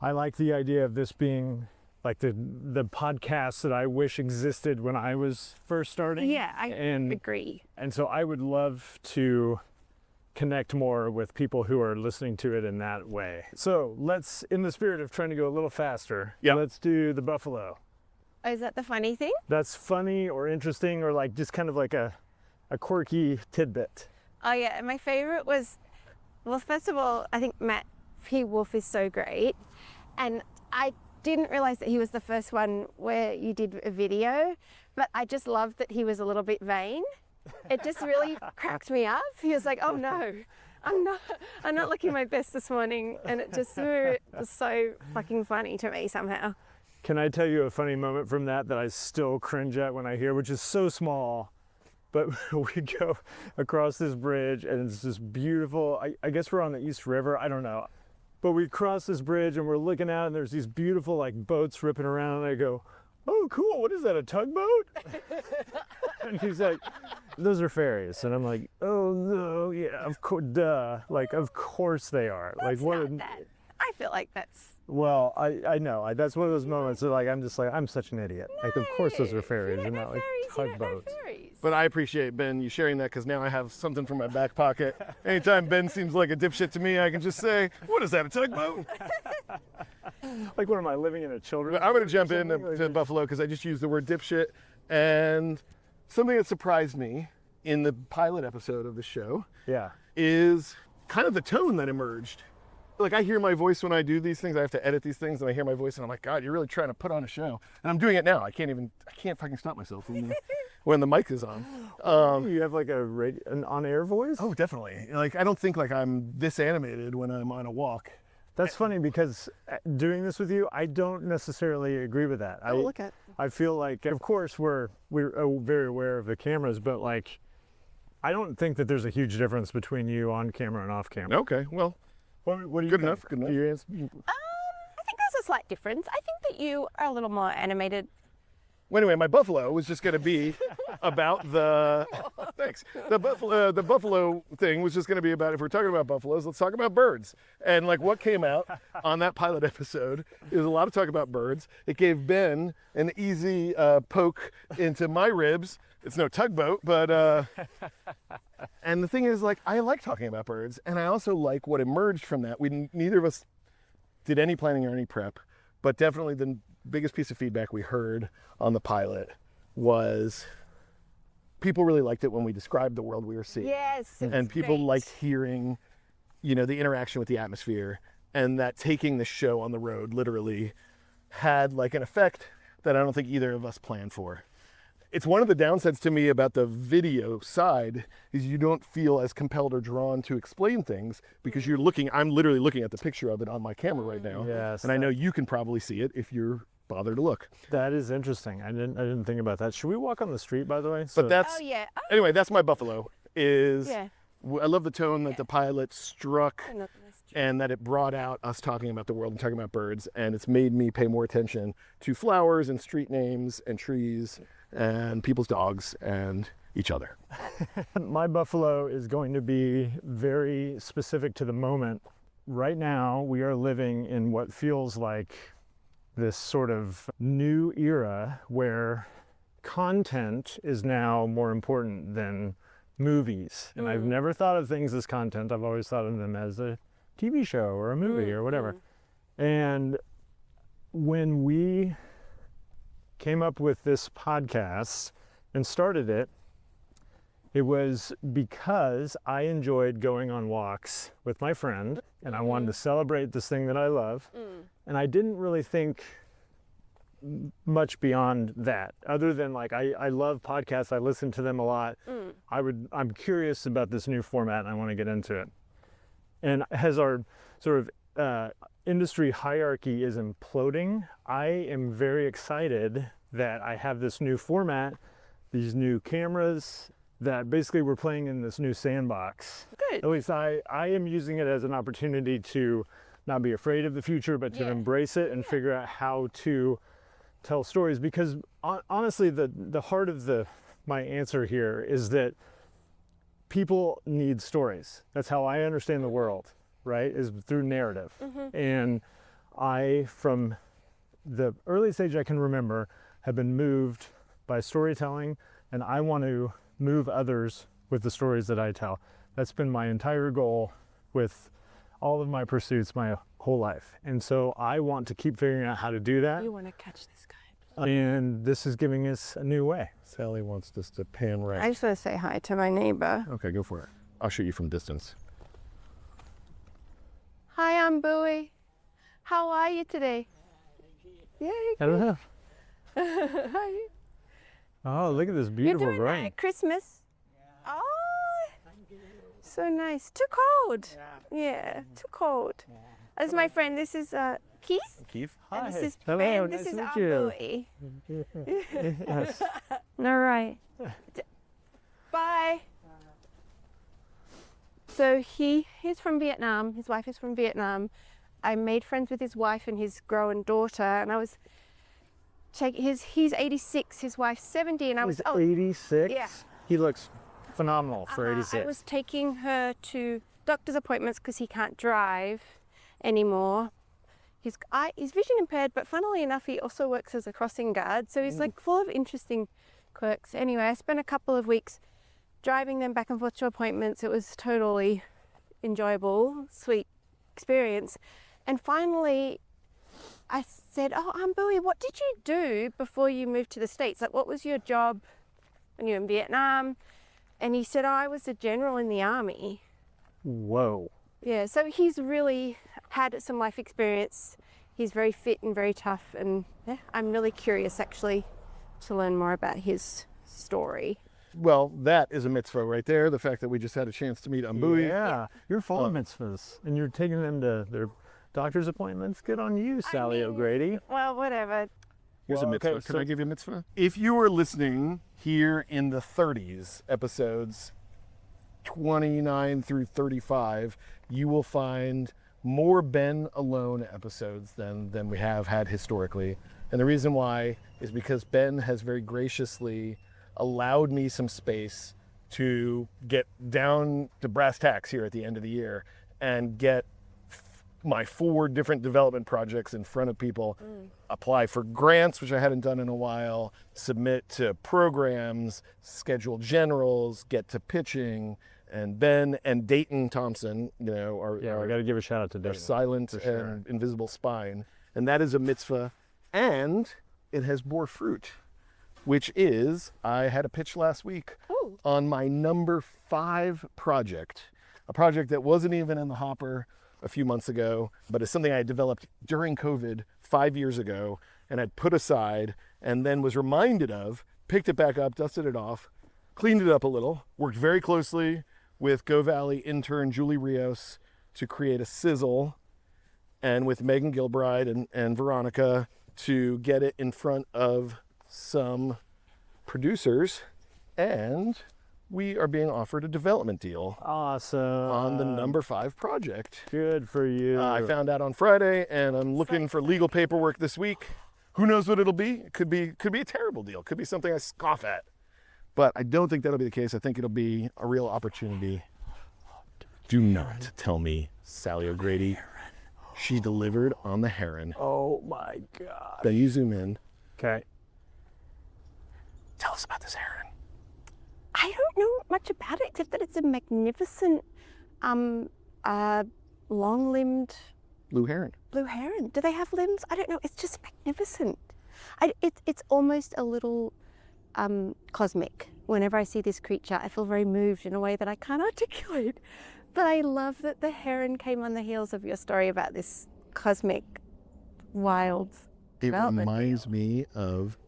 I like the idea of this being like the podcast that I wish existed when I was first starting. Yeah, I agree. And so I would love to connect more with people who are listening to it in that way. So let's, in the spirit of trying to go a little faster, let's do the buffalo. Oh, is that the funny thing? That's funny or interesting or like just kind of like a quirky tidbit. Oh yeah, my favorite was, well, first of all, I think Matt P. Wolf is so great. And I didn't realize that he was the first one where you did a video, but I just loved that he was a little bit vain. It just really cracked me up. He was like, oh no, I'm not looking my best this morning. And it just was so fucking funny to me somehow. Can I tell you a funny moment from that I still cringe at when I hear, which is so small, but we go across this bridge and it's this beautiful, I guess we're on the East River, I don't know. But we cross this bridge and we're looking out and there's these beautiful like boats ripping around, and I go, oh cool, what is that, a tugboat? And he's like, those are ferries. And I'm like, oh no, yeah, of course, duh. Like, of course they are. That's like, what? Not that. I feel like that's. Well, I know. That's one of those moments that like, I'm just like, I'm such an idiot. No, like, of course those are ferries and not like ferries, tugboats. But I appreciate, Ben, you sharing that, because now I have something from my back pocket. Anytime Ben seems like a dipshit to me, I can just say, what is that, a tugboat? Like, what am I, living in a children's? I'm going to jump into Buffalo because I just used the word dipshit. And something that surprised me in the pilot episode of the show is kind of the tone that emerged. Like, I hear my voice when I do these things. I have to edit these things, and I hear my voice, and I'm like, God, you're really trying to put on a show. And I'm doing it now. I can't fucking stop myself. when the mic is on. You have like an on-air voice? Oh, definitely. Like, I don't think like I'm this animated when I'm on a walk. That's funny because doing this with you, I don't necessarily agree with that. I feel like, of course, we're very aware of the cameras, but like, I don't think that there's a huge difference between you on camera and off camera. Okay, well, What do you good think? enough, good enough. Do you answer? I think there's a slight difference. I think that you are a little more animated. Well, anyway, my buffalo was just going to be about the thanks. The buffalo thing was just going to be about, if we're talking about buffaloes, let's talk about birds. And like what came out on that pilot episode is a lot of talk about birds. It gave Ben an easy poke into my ribs. It's no tugboat, but and the thing is, like, I like talking about birds, and I also like what emerged from that. Neither of us did any planning or any prep, but definitely the biggest piece of feedback we heard on the pilot was people really liked it when we described the world we were seeing. Yes. And people liked hearing, you know, the interaction with the atmosphere, and that taking the show on the road literally had like an effect that I don't think either of us planned for. It's one of the downsides to me about the video side is you don't feel as compelled or drawn to explain things because I'm literally looking at the picture of it on my camera right now. Yes. And I know you can probably see it if you're bothered to look. That is interesting. I didn't think about that. Should we walk on the street, by the way? But that's, Oh, yeah. Oh, anyway, that's my buffalo is, yeah. I love the tone that the pilot struck Another nice tree. and that it brought out us talking about the world and talking about birds, and it's made me pay more attention to flowers and street names and trees and people's dogs and each other. My buffalo is going to be very specific to the moment. Right now, we are living in what feels like this sort of new era where content is now more important than movies. And I've never thought of things as content. I've always thought of them as a TV show or a movie or whatever. And when we came up with this podcast and started it, it was because I enjoyed going on walks with my friend and I wanted to celebrate this thing that I love. And I didn't really think much beyond that, other than like, I love podcasts. I listen to them a lot. I'm curious about this new format and I want to get into it. And as our sort of industry hierarchy is imploding, I am very excited that I have this new format, these new cameras, that basically we're playing in this new sandbox. Good. At least I am using it as an opportunity to not be afraid of the future, but to embrace it and figure out how to tell stories. Because honestly, the heart of my answer here is that people need stories. That's how I understand the world, right? Is through narrative. And I, from the early stage I can remember, have been moved by storytelling, and I want to move others with the stories that I tell. That's been my entire goal with all of my pursuits my whole life. And so I want to keep figuring out how to do that. You want to catch this guy. And this is giving us a new way. Sally wants us to pan right. I just want to say hi to my neighbor. Okay, go for it. I'll shoot you from distance. Hi, I'm Bowie. How are you today? Yeah. I don't know. Hi. Oh, look at this You're beautiful doing rain. that at Christmas? Oh, so nice. Too cold. Yeah, too cold. This is my friend. This is Keith. Keith? And this is Hello, Ben. nice This is to our meet you. Bowie. Yes. All right. Bye. So he's from Vietnam. His wife is from Vietnam. I made friends with his wife and his growing daughter, and I was he's 86, his wife's 70, and I was He's 86? Yeah. He looks phenomenal for 86. I was taking her to doctor's appointments because he can't drive anymore. He's vision impaired, but funnily enough, he also works as a crossing guard, so he's like full of interesting quirks. Anyway, I spent a couple of weeks driving them back and forth to appointments. It was totally enjoyable, sweet experience. And finally, I said, "Oh, Bowie, what did you do before you moved to the States? Like, what was your job when you were in Vietnam?" And he said, "Oh, I was a general in the army." Whoa. Yeah, so he's really had some life experience. He's very fit and very tough, and yeah, I'm really curious actually to learn more about his story. Well, that is a mitzvah right there. The fact that we just had a chance to meet on Bowie. Yeah, you're full of mitzvahs, and you're taking them to their doctor's appointments. Good on you, Sally O'Grady. Well, whatever. Here's Well, a mitzvah. okay, Can I give you a mitzvah? If you were listening here in the 30s, episodes 29 through 35, you will find more Ben alone episodes than we have had historically. And the reason why is because Ben has very graciously allowed me some space to get down to brass tacks here at the end of the year and get my 4 different development projects in front of people, apply for grants, which I hadn't done in a while, submit to programs, schedule generals, get to pitching, and Ben and Dayton Thompson, you know, I got to give a shout out to our Dayton. silent and invisible spine. And that is a mitzvah, and it has bore fruit, which is, I had a pitch last week on my number 5 project, a project that wasn't even in the hopper a few months ago, but it's something I had developed during COVID 5 years ago and had put aside and then was reminded of, picked it back up, dusted it off, cleaned it up a little, worked very closely with Go Valley intern Julie Rios to create a sizzle, and with Megan Gilbride and Veronica to get it in front of some producers, and we are being offered a development deal Awesome. on the number 5 project. Good for you. I found out on Friday, and I'm looking for legal paperwork this week. Who knows what it'll be? It could be a terrible deal. It could be something I scoff at. But I don't think that'll be the case. I think it'll be a real opportunity. Do not tell me Sally O'Grady. She delivered on the heron. Oh my God. Then you zoom in. Okay. Tell us about this heron. I don't know much about it except that it's a magnificent, long-limbed Blue heron. blue heron. Do they have limbs? I don't know. It's just magnificent. It's almost a little cosmic. Whenever I see this creature, I feel very moved in a way that I can't articulate. But I love that the heron came on the heels of your story about this cosmic, wild It development reminds me of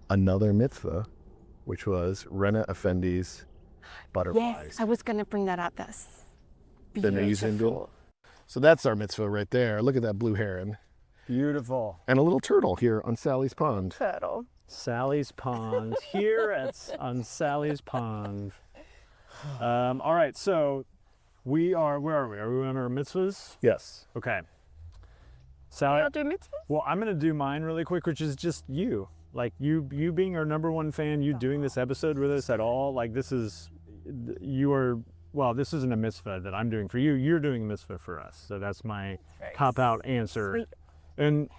another mitzvah, which was Rena Effendi's butterflies. Yes, I was going to bring that up. That's The new symbol. So that's our mitzvah right there. Look at that blue heron. Beautiful. And a little turtle here on Sally's Pond. Turtle. Sally's Pond. Here on Sally's Pond. All right, so where are we? Are we on our mitzvahs? Yes. Okay. Sally, I'll do mitzvahs. well, I'm going to do mine really quick, which is just you. Like you being our number 1 fan, you doing this episode with us at all. Like this isn't a mitzvah that I'm doing for you. You're doing a mitzvah for us. So that's my cop-out answer. Sweet. And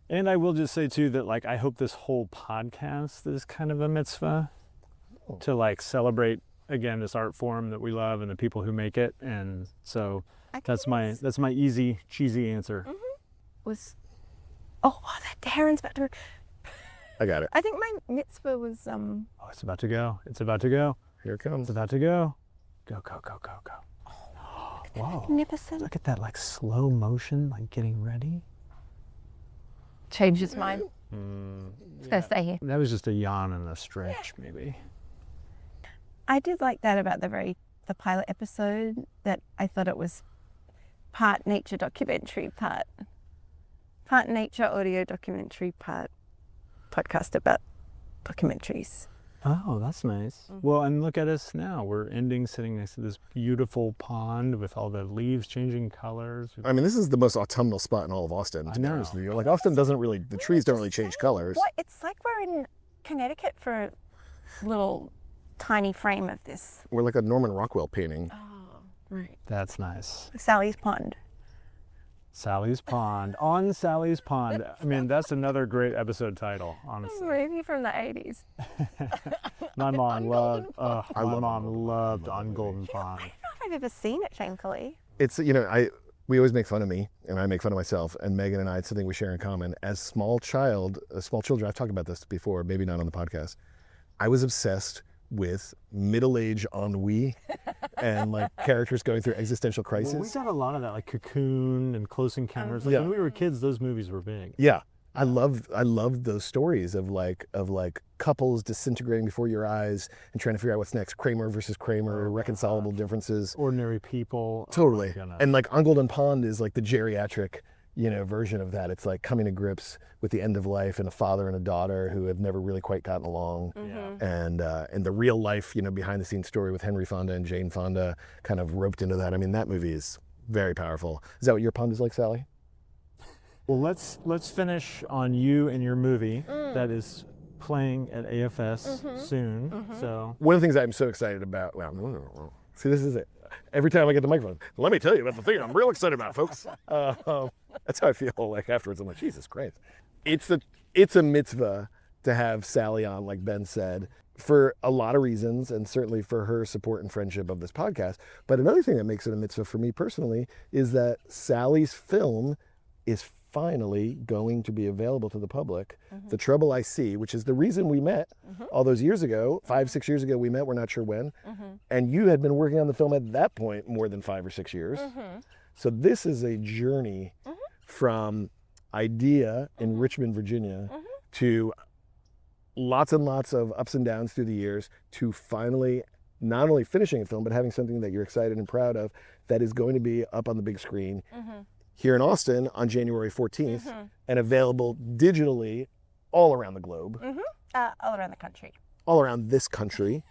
and I will just say too that like I hope this whole podcast is kind of a mitzvah to like celebrate again this art form that we love and the people who make it. And so that's my easy cheesy answer. The heron's about to. I got it. I think my mitzvah was Oh, it's about to go. It's about to go. Here it comes. It's about to go. Go, go, go, go, go. Whoa. magnificent. Look at that like slow motion, like getting ready. Changed his mind. It's gonna stay here. That was just a yawn and a stretch, maybe. I did like that about the pilot episode, that I thought it was part nature documentary, part nature audio documentary, part podcast about documentaries. Oh, that's nice. Well, and look at us now. We're sitting next to this beautiful pond with all the leaves changing colors. I mean, this is the most autumnal spot in all of Austin, to be honest with you. Like, Austin doesn't really, the trees don't really change colors. What? It's like we're in Connecticut for a little tiny frame of this. We're like a Norman Rockwell painting. Oh, right. That's nice. Sally's Pond. Sally's Pond. On Sally's Pond. I mean, that's another great episode title, honestly. Maybe from the 80s. My mom loved, I love loved On Golden Pond. I don't know if I've ever seen it, shamefully. It's, you know, we always make fun of me, and I make fun of myself, and Megan and I, it's something we share in common. As small children, I've talked about this before, maybe not on the podcast, I was obsessed with middle-age ennui and like characters going through existential crisis. Well, we got a lot of that, like Cocoon and Close Encounters. Like Yeah. when we were kids, those movies were big. Yeah. I love those stories of like couples disintegrating before your eyes and trying to figure out what's next. Kramer versus Kramer, irreconcilable differences. Ordinary people. Totally. Oh my goodness. And like On Golden Pond is like the geriatric, version of that. It's like coming to grips with the end of life and a father and a daughter who have never really quite gotten along. And the real life, behind the scenes story with Henry Fonda and Jane Fonda kind of roped into that. I mean, that movie is very powerful. Is that what your pond is like, Sally? Well, let's finish on you and your movie that is playing at AFS soon. So one of the things I'm so excited about, see, this is it. Every time I get the microphone, let me tell you about the thing I'm real excited about, folks. That's how I feel like afterwards. I'm like, Jesus Christ. It's a mitzvah to have Sally on, like Ben said, for a lot of reasons, and certainly for her support and friendship of this podcast. But another thing that makes it a mitzvah for me personally is that Sally's film is finally going to be available to the public. The Trouble I See, which is the reason we met all those years ago, 5-6 years ago we met, we're not sure when. And you had been working on the film at that point more than 5 or 6 years. So this is a journey from idea in Richmond, Virginia to lots and lots of ups and downs through the years to finally not only finishing a film, but having something that you're excited and proud of that is going to be up on the big screen here in Austin on January 14th and available digitally all around the globe. All around the country. All around this country.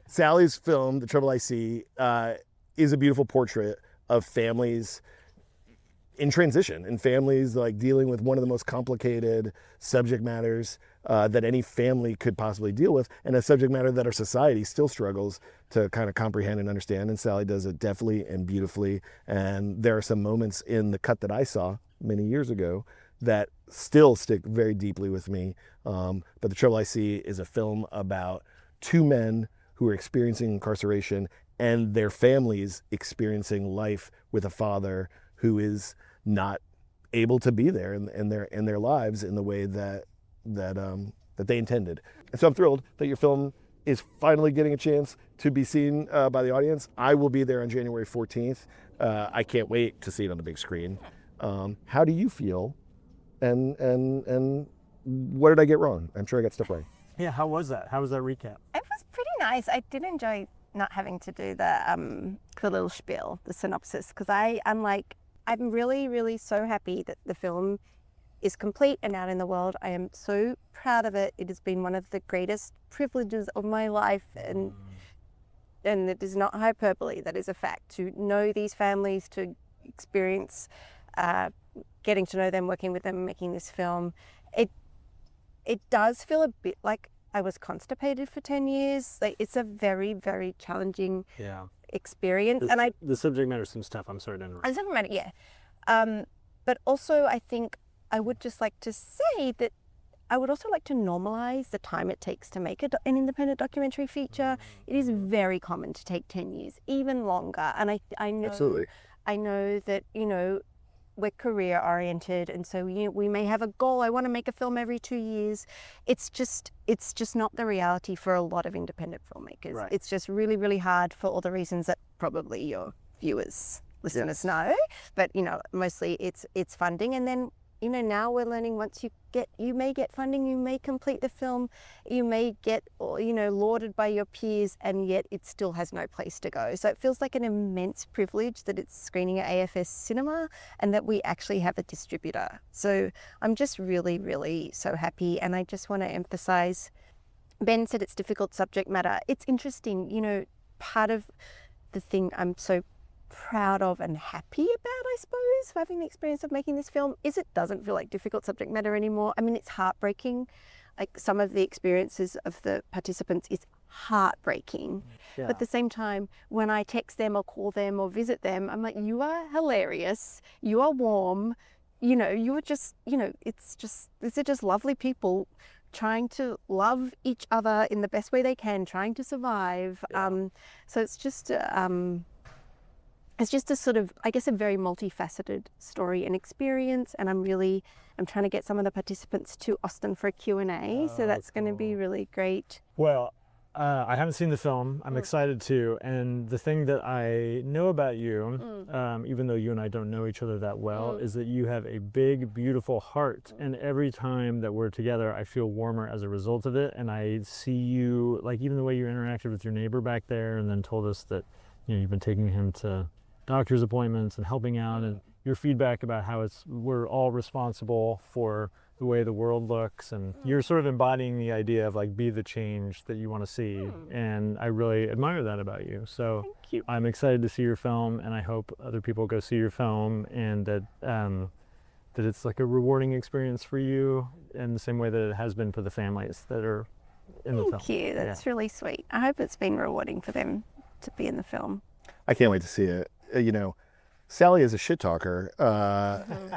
Sally's film, The Trouble I See, is a beautiful portrait of families in transition and families like dealing with one of the most complicated subject matters that any family could possibly deal with, and a subject matter that our society still struggles to kind of comprehend and understand. And Sally does it deftly and beautifully. And there are some moments in the cut that I saw many years ago that still stick very deeply with me. But The Trouble I See is a film about two men who are experiencing incarceration and their families experiencing life with a father who is not able to be there in their lives in the way that they intended. And so I'm thrilled that your film is finally getting a chance to be seen by the audience. I will be there on January 14th. I can't wait to see it on the big screen. How do you feel? And what did I get wrong? I'm sure I got stuff right. yeah, how was that? How was that recap? It was pretty nice. I did enjoy not having to do the little spiel, the synopsis, because I'm really, really so happy that the film is complete and out in the world. I am so proud of it. It has been one of the greatest privileges of my life, and it is not hyperbole, that is a fact. To know these families, to experience getting to know them, working with them, making this film, it does feel a bit like I was constipated for 10 years. Like, it's a very, very challenging experience. The subject matter seems tough. I'm sorry to interrupt. The subject matter, yeah. But also I think I would just like to say that I would also like to normalize the time it takes to make an independent documentary feature. It is very common to take 10 years, even longer. And I know, Absolutely. I know that, we're career oriented, and so we may have a goal. I want to make a film every 2 years. It's just not the reality for a lot of independent filmmakers. Right. It's just really, really hard for all the reasons that probably your viewers, listeners know. But mostly it's funding, and then now we're learning once you may get funding, you may complete the film, you may get lauded by your peers, and yet it still has no place to go. So it feels like an immense privilege that it's screening at AFS Cinema and that we actually have a distributor. So I'm just really, really so happy, and I just want to emphasize, Ben said it's difficult subject matter. It's interesting, part of the thing I'm so proud of and happy about, I suppose, for having the experience of making this film, is it doesn't feel like difficult subject matter anymore. I mean, it's heartbreaking. Like, some of the experiences of the participants is heartbreaking. Yeah. But at the same time, when I text them or call them or visit them, I'm like, you are hilarious, you are warm, you are just, these are just lovely people trying to love each other in the best way they can, trying to survive. Yeah. So it's just a sort of, I guess, a very multifaceted story and experience, and I'm trying to get some of the participants to Austin for a Q&A, so that's going to be really great. Well, I haven't seen the film. I'm excited to. And the thing that I know about you, even though you and I don't know each other that well, is that you have a big, beautiful heart. And every time that we're together, I feel warmer as a result of it. And I see you, like even the way you interacted with your neighbor back there, and then told us that you've been taking him to doctor's appointments and helping out, and your feedback about how we're all responsible for the way the world looks, and you're sort of embodying the idea of like be the change that you want to see, and I really admire that about you. So Thank you. I'm excited to see your film, and I hope other people go see your film, and that that it's like a rewarding experience for you in the same way that it has been for the families that are in the film. Thank you. That's really sweet. I hope it's been rewarding for them to be in the film. I can't wait to see it. Sally is a shit talker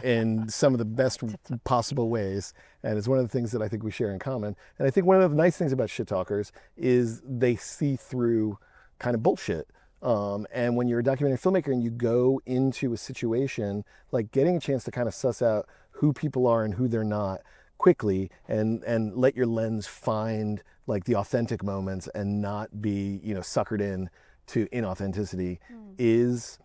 in some of the best possible ways. And it's one of the things that I think we share in common. And I think one of the nice things about shit talkers is they see through kind of bullshit. And when you're a documentary filmmaker and you go into a situation, like getting a chance to kind of suss out who people are and who they're not quickly, and let your lens find like the authentic moments and not be, suckered in to inauthenticity is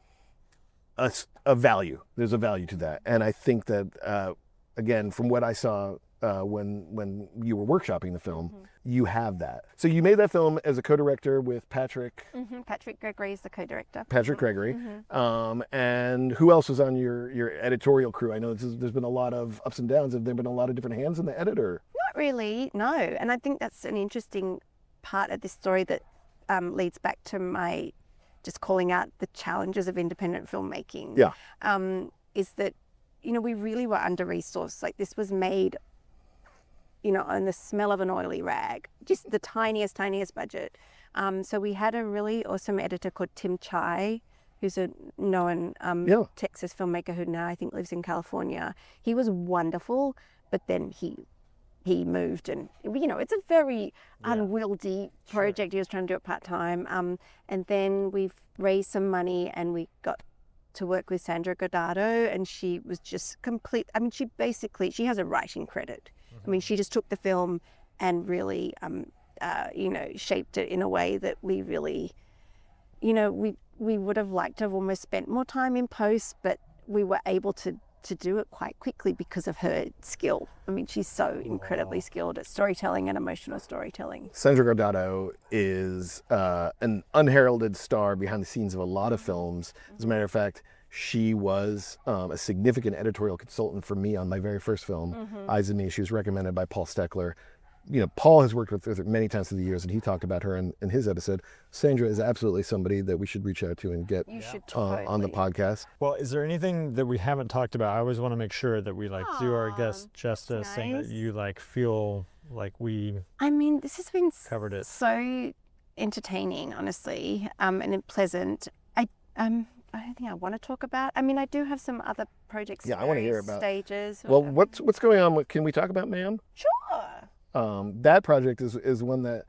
a value. There's a value to that. And I think that, again, from what I saw when you were workshopping the film, you have that. So you made that film as a co-director with Patrick. Patrick Gregory is the co-director. Patrick Gregory. And who else was on your editorial crew? I know there's been a lot of ups and downs. Have there been a lot of different hands in the editor? Not really, no. And I think that's an interesting part of this story that leads back to my just calling out the challenges of independent filmmaking. Yeah. Is that, we really were under-resourced. Like this was made, on the smell of an oily rag, just the tiniest budget. So we had a really awesome editor called Tim Chai, who's a known Texas filmmaker who now I think lives in California. He was wonderful, but then he moved, and it's a very unwieldy project. He was trying to do it part-time, and then we've raised some money and we got to work with Sandra Guardado, and she was just complete. I mean, she has a writing credit. I mean, she just took the film and really shaped it in a way that we really, we would have liked to have almost spent more time in post, but we were able to do it quite quickly because of her skill. I mean, she's so incredibly skilled at storytelling and emotional storytelling. Sandra Guardado is an unheralded star behind the scenes of a lot of films. As a matter of fact, she was a significant editorial consultant for me on my very first film, Eyes of Me. She was recommended by Paul Steckler. Paul has worked with her many times through the years, and he talked about her in his episode. Sandra is absolutely somebody that we should reach out to and get on the podcast. Well, is there anything that we haven't talked about? I always want to make sure that we do our guests justice, and that you feel like we. I mean, this has been covered it. So entertaining, honestly, and pleasant. I don't think I want to talk about. I mean, I do have some other projects. Yeah, I want to hear about stages. Well, what's going on? Can we talk about Ma'am? Sure. That project is one that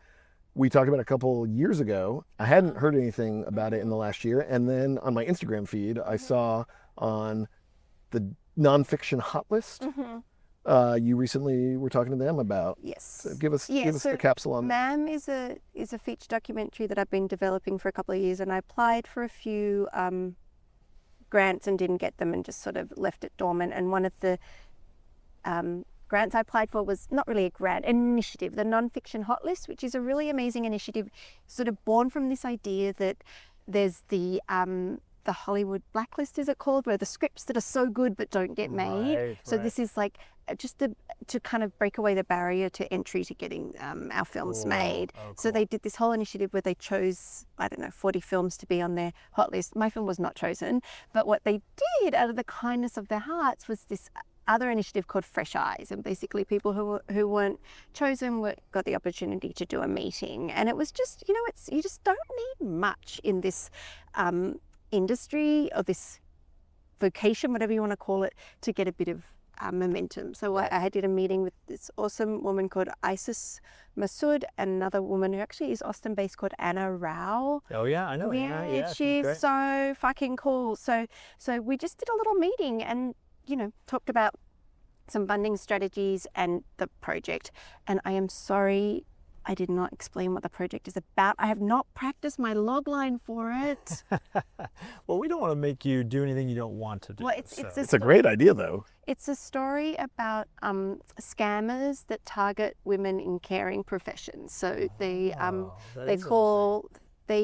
we talked about a couple years ago. I hadn't heard anything about it in the last year. And then on my Instagram feed, I saw on the nonfiction hot list, you recently were talking to them about. Yes. So give us a capsule on that. Ma'am is a feature documentary that I've been developing for a couple of years, and I applied for a few grants and didn't get them and just sort of left it dormant. And one of the grants I applied for was not really a grant, an initiative, the Nonfiction Hot List, which is a really amazing initiative, sort of born from this idea that there's the Hollywood blacklist, is it called, where the scripts that are so good but don't get made. So this is like just to kind of break away the barrier to entry to getting our films made. Oh, cool. So they did this whole initiative where they chose, 40 films to be on their hot list. My film was not chosen, but what they did out of the kindness of their hearts was this other initiative called Fresh Eyes, and basically people who weren't chosen got the opportunity to do a meeting. And it was just, you just don't need much in this industry or this vocation, whatever you want to call it, to get a bit of momentum. So I did a meeting with this awesome woman called Isis Masood, and another woman who actually is Austin-based called Anna Rao. Oh yeah, I know. Yeah, she's so fucking cool. So we just did a little meeting and talked about some funding strategies and the project. And I am sorry, I did not explain what the project is about. I have not practiced my logline for it. Well, we don't want to make you do anything you don't want to do. Well, It's a great idea, though. It's a story about scammers that target women in caring professions. So they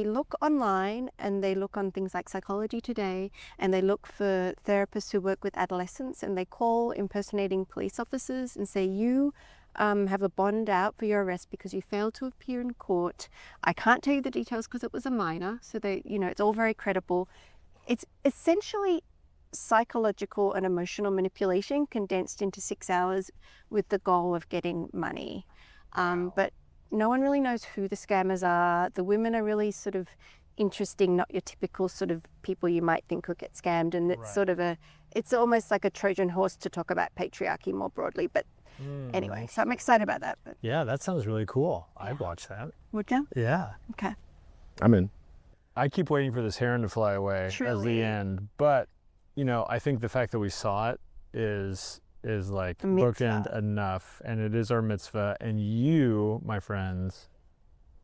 look online and they look on things like Psychology Today, and they look for therapists who work with adolescents, and they call impersonating police officers and say, you have a bond out for your arrest because you failed to appear in court. I can't tell you the details because it was a minor. So it's all very credible. It's essentially psychological and emotional manipulation condensed into 6 hours with the goal of getting money. But no one really knows who the scammers are. The women are really sort of interesting, not your typical sort of people you might think could get scammed. And it's it's almost like a Trojan horse to talk about patriarchy more broadly. But anyway, so I'm excited about that. But Yeah, that sounds really cool. I'd watch that. would you? Yeah. Okay. I'm in. I keep waiting for this heron to fly away as Truly. the end, but I think the fact that we saw it is like A mitzvah. bookend enough, and it is our mitzvah, and you, my friends,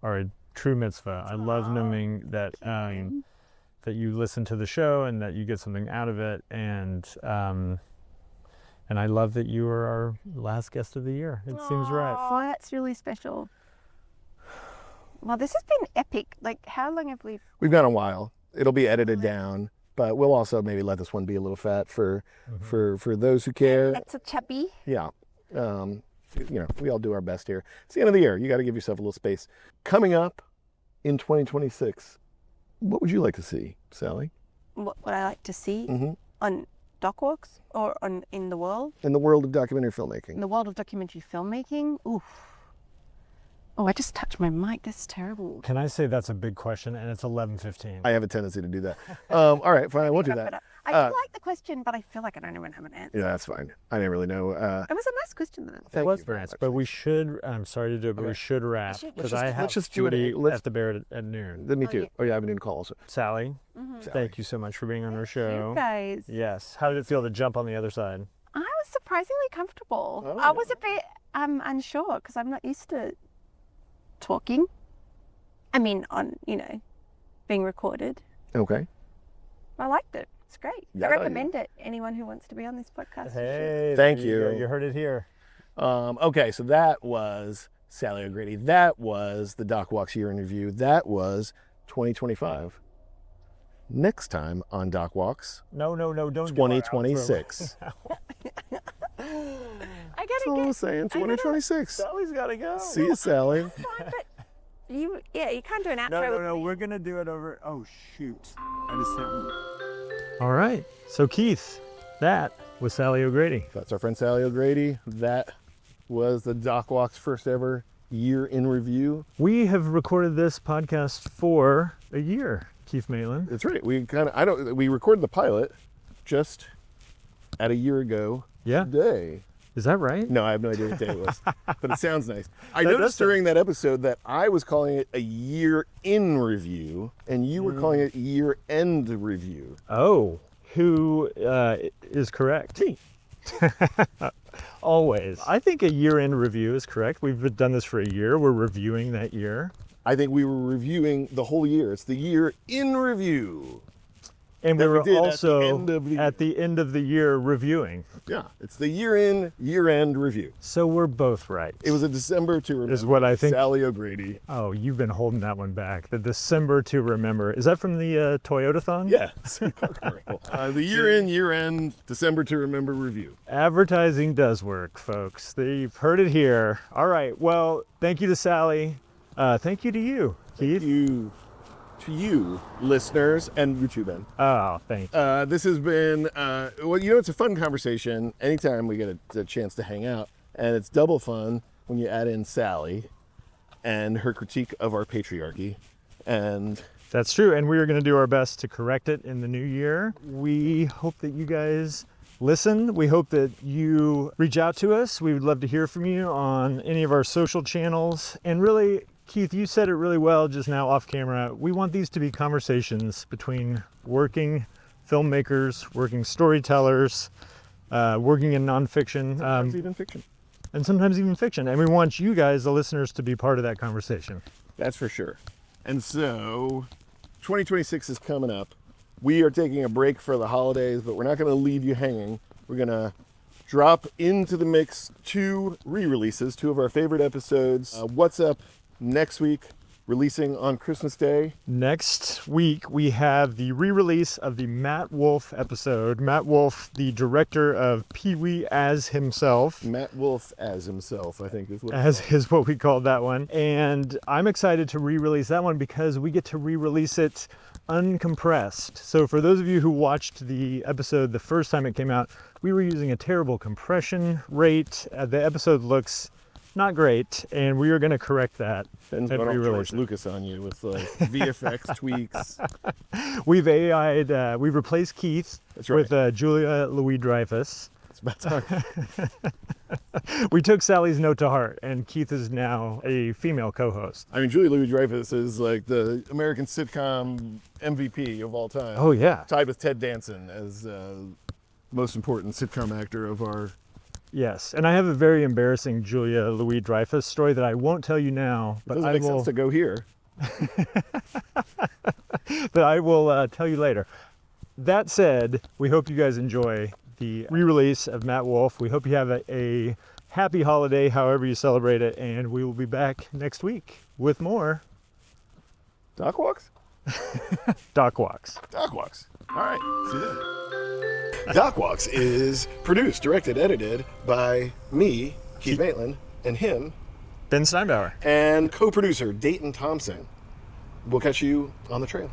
are a true mitzvah. I love knowing that that you listen to the show and that you get something out of it, and I love that you are our last guest of the year. It seems right. Oh, that's really special. Well, this has been epic. Like, how long have we? We've gone a while. It'll be edited down, but we'll also maybe let this one be a little fat for those who care. That's a chubby. Yeah. We all do our best here. It's the end of the year. You got to give yourself a little space. Coming up in 2026, what would you like to see, Sally? What would I like to see Mm-hmm. on doc walks or in the world? In the world of documentary filmmaking. In the world of documentary filmmaking? Oof. Oh, I just touched my mic. That's terrible. Can I say that's a big question, and it's 11:15. I have a tendency to do that. All right, fine. I won't do that. I do like the question, but I feel like I don't even have an answer. Yeah, that's fine. I didn't really know. It was a nice question, though. Thank was you very very nice, much. but we should. I'm sorry to do it, but we should wrap because I have let's just do it. duty Let's- at the bear at noon. Me too. Oh, yeah, I have a new call also. Sally, Mm-hmm. thank you so much for being on our show. You guys. Yes. How did it feel to jump on the other side? I was surprisingly comfortable. Oh, I was a bit unsure because I'm not used to talking. I mean, on, being recorded. Okay. I liked it. It's great. Yeah, I I thought recommend it. Anyone who wants to be on this podcast. Hey, Thank there you go. you. You heard it here. Okay, so that was Sally O'Grady. That was the Doc Walks Year in Review. That was 2025. Next time on Doc Walks, No, don't do our outro. 2026. I That's gotta all I'm get. saying. 2026. Sally's got to go. See you, Sally. Fine, but you can't do an outro. No. with me. We're gonna do it over. Oh shoot! I just hit. All right. So Keith, that was Sally O'Grady. That's our friend Sally O'Grady. That was the Doc Walks first ever year in review. We have recorded this podcast for a year, Keith Maitland. That's right. We recorded the pilot just at a year ago Yeah. today. Is that right? No, I have no idea what day it was, but it sounds nice. I That does noticed during that episode that I was calling it a year in review, and you were calling it year end review. Oh, who is correct? Me. Always. I think a year-end review is correct. We've done this for a year. We're reviewing that year. I think we were reviewing the whole year. It's the year in review. And we That we were did at the also end of the at the end of the year reviewing. Yeah, it's the year in, year end review. So we're both right. It was a December to remember. Is what I think. Sally O'Grady. Oh, you've been holding that one back. The December to remember. Is that from the Toyota-thon? Yeah. The year in, year end, December to remember review. Advertising does work, folks. You've heard it here. All right. Well, thank you to Sally. Thank you to you, Keith. Thank you to you, listeners, and you too, Ben. Oh, thank you. This has been, it's a fun conversation anytime we get a chance to hang out. And it's double fun when you add in Sally and her critique of our patriarchy. And That's true. And we are going to do our best to correct it in the new year. We hope that you guys listen. We hope that you reach out to us. We would love to hear from you on any of our social channels. And really, Keith, you said it really well just now off camera. We want these to be conversations between working filmmakers, working storytellers, working in nonfiction. even fiction. and sometimes even fiction. And we want you guys, the listeners, to be part of that conversation. That's for sure. And so 2026 is coming up. We are taking a break for the holidays, but we're not going to leave you hanging. We're going to drop into the mix 2 re-releases, 2 of our favorite episodes. What's up next week, releasing on Christmas Day? Next week, we have the re-release of the Matt Wolf episode. Matt Wolf, the director of Pee-wee as himself. Matt Wolf as himself, I think is what Is what we called that one. And I'm excited to re-release that one because we get to re-release it uncompressed. So for those of you who watched the episode the first time it came out, we were using a terrible compression rate. The episode looks not great, and we are going to correct that. Depends and on re-release George it. Lucas on you with VFX tweaks. We've AI'd, we've replaced Keith That's right. with Julia Louis-Dreyfus. It's about time. We took Sally's note to heart, and Keith is now a female co-host. I mean, Julia Louis-Dreyfus is like the American sitcom MVP of all time. Oh, yeah. Tied with Ted Danson as most important sitcom actor of our... Yes, and I have a very embarrassing Julia Louis-Dreyfus story that I won't tell you now, It but doesn't I make will. sense to go here. But I will tell you later. That said, we hope you guys enjoy the re-release of Matt Wolf. We hope you have a happy holiday, however you celebrate it, and we will be back next week with more Doc Walks? Doc Walks. Doc Walks. All right, see you then. Doc Walks is produced, directed, edited by me, Keith Maitland, and him, Ben Steinbauer. and co-producer Dayton Thompson. We'll catch you on the trail.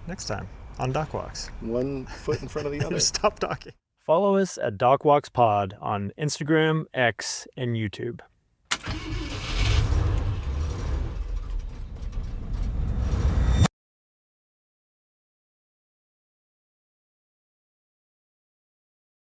Next time on Doc Walks. One foot in front of the other. Stop talking. Follow us at Doc Walks Pod on Instagram, X, and YouTube.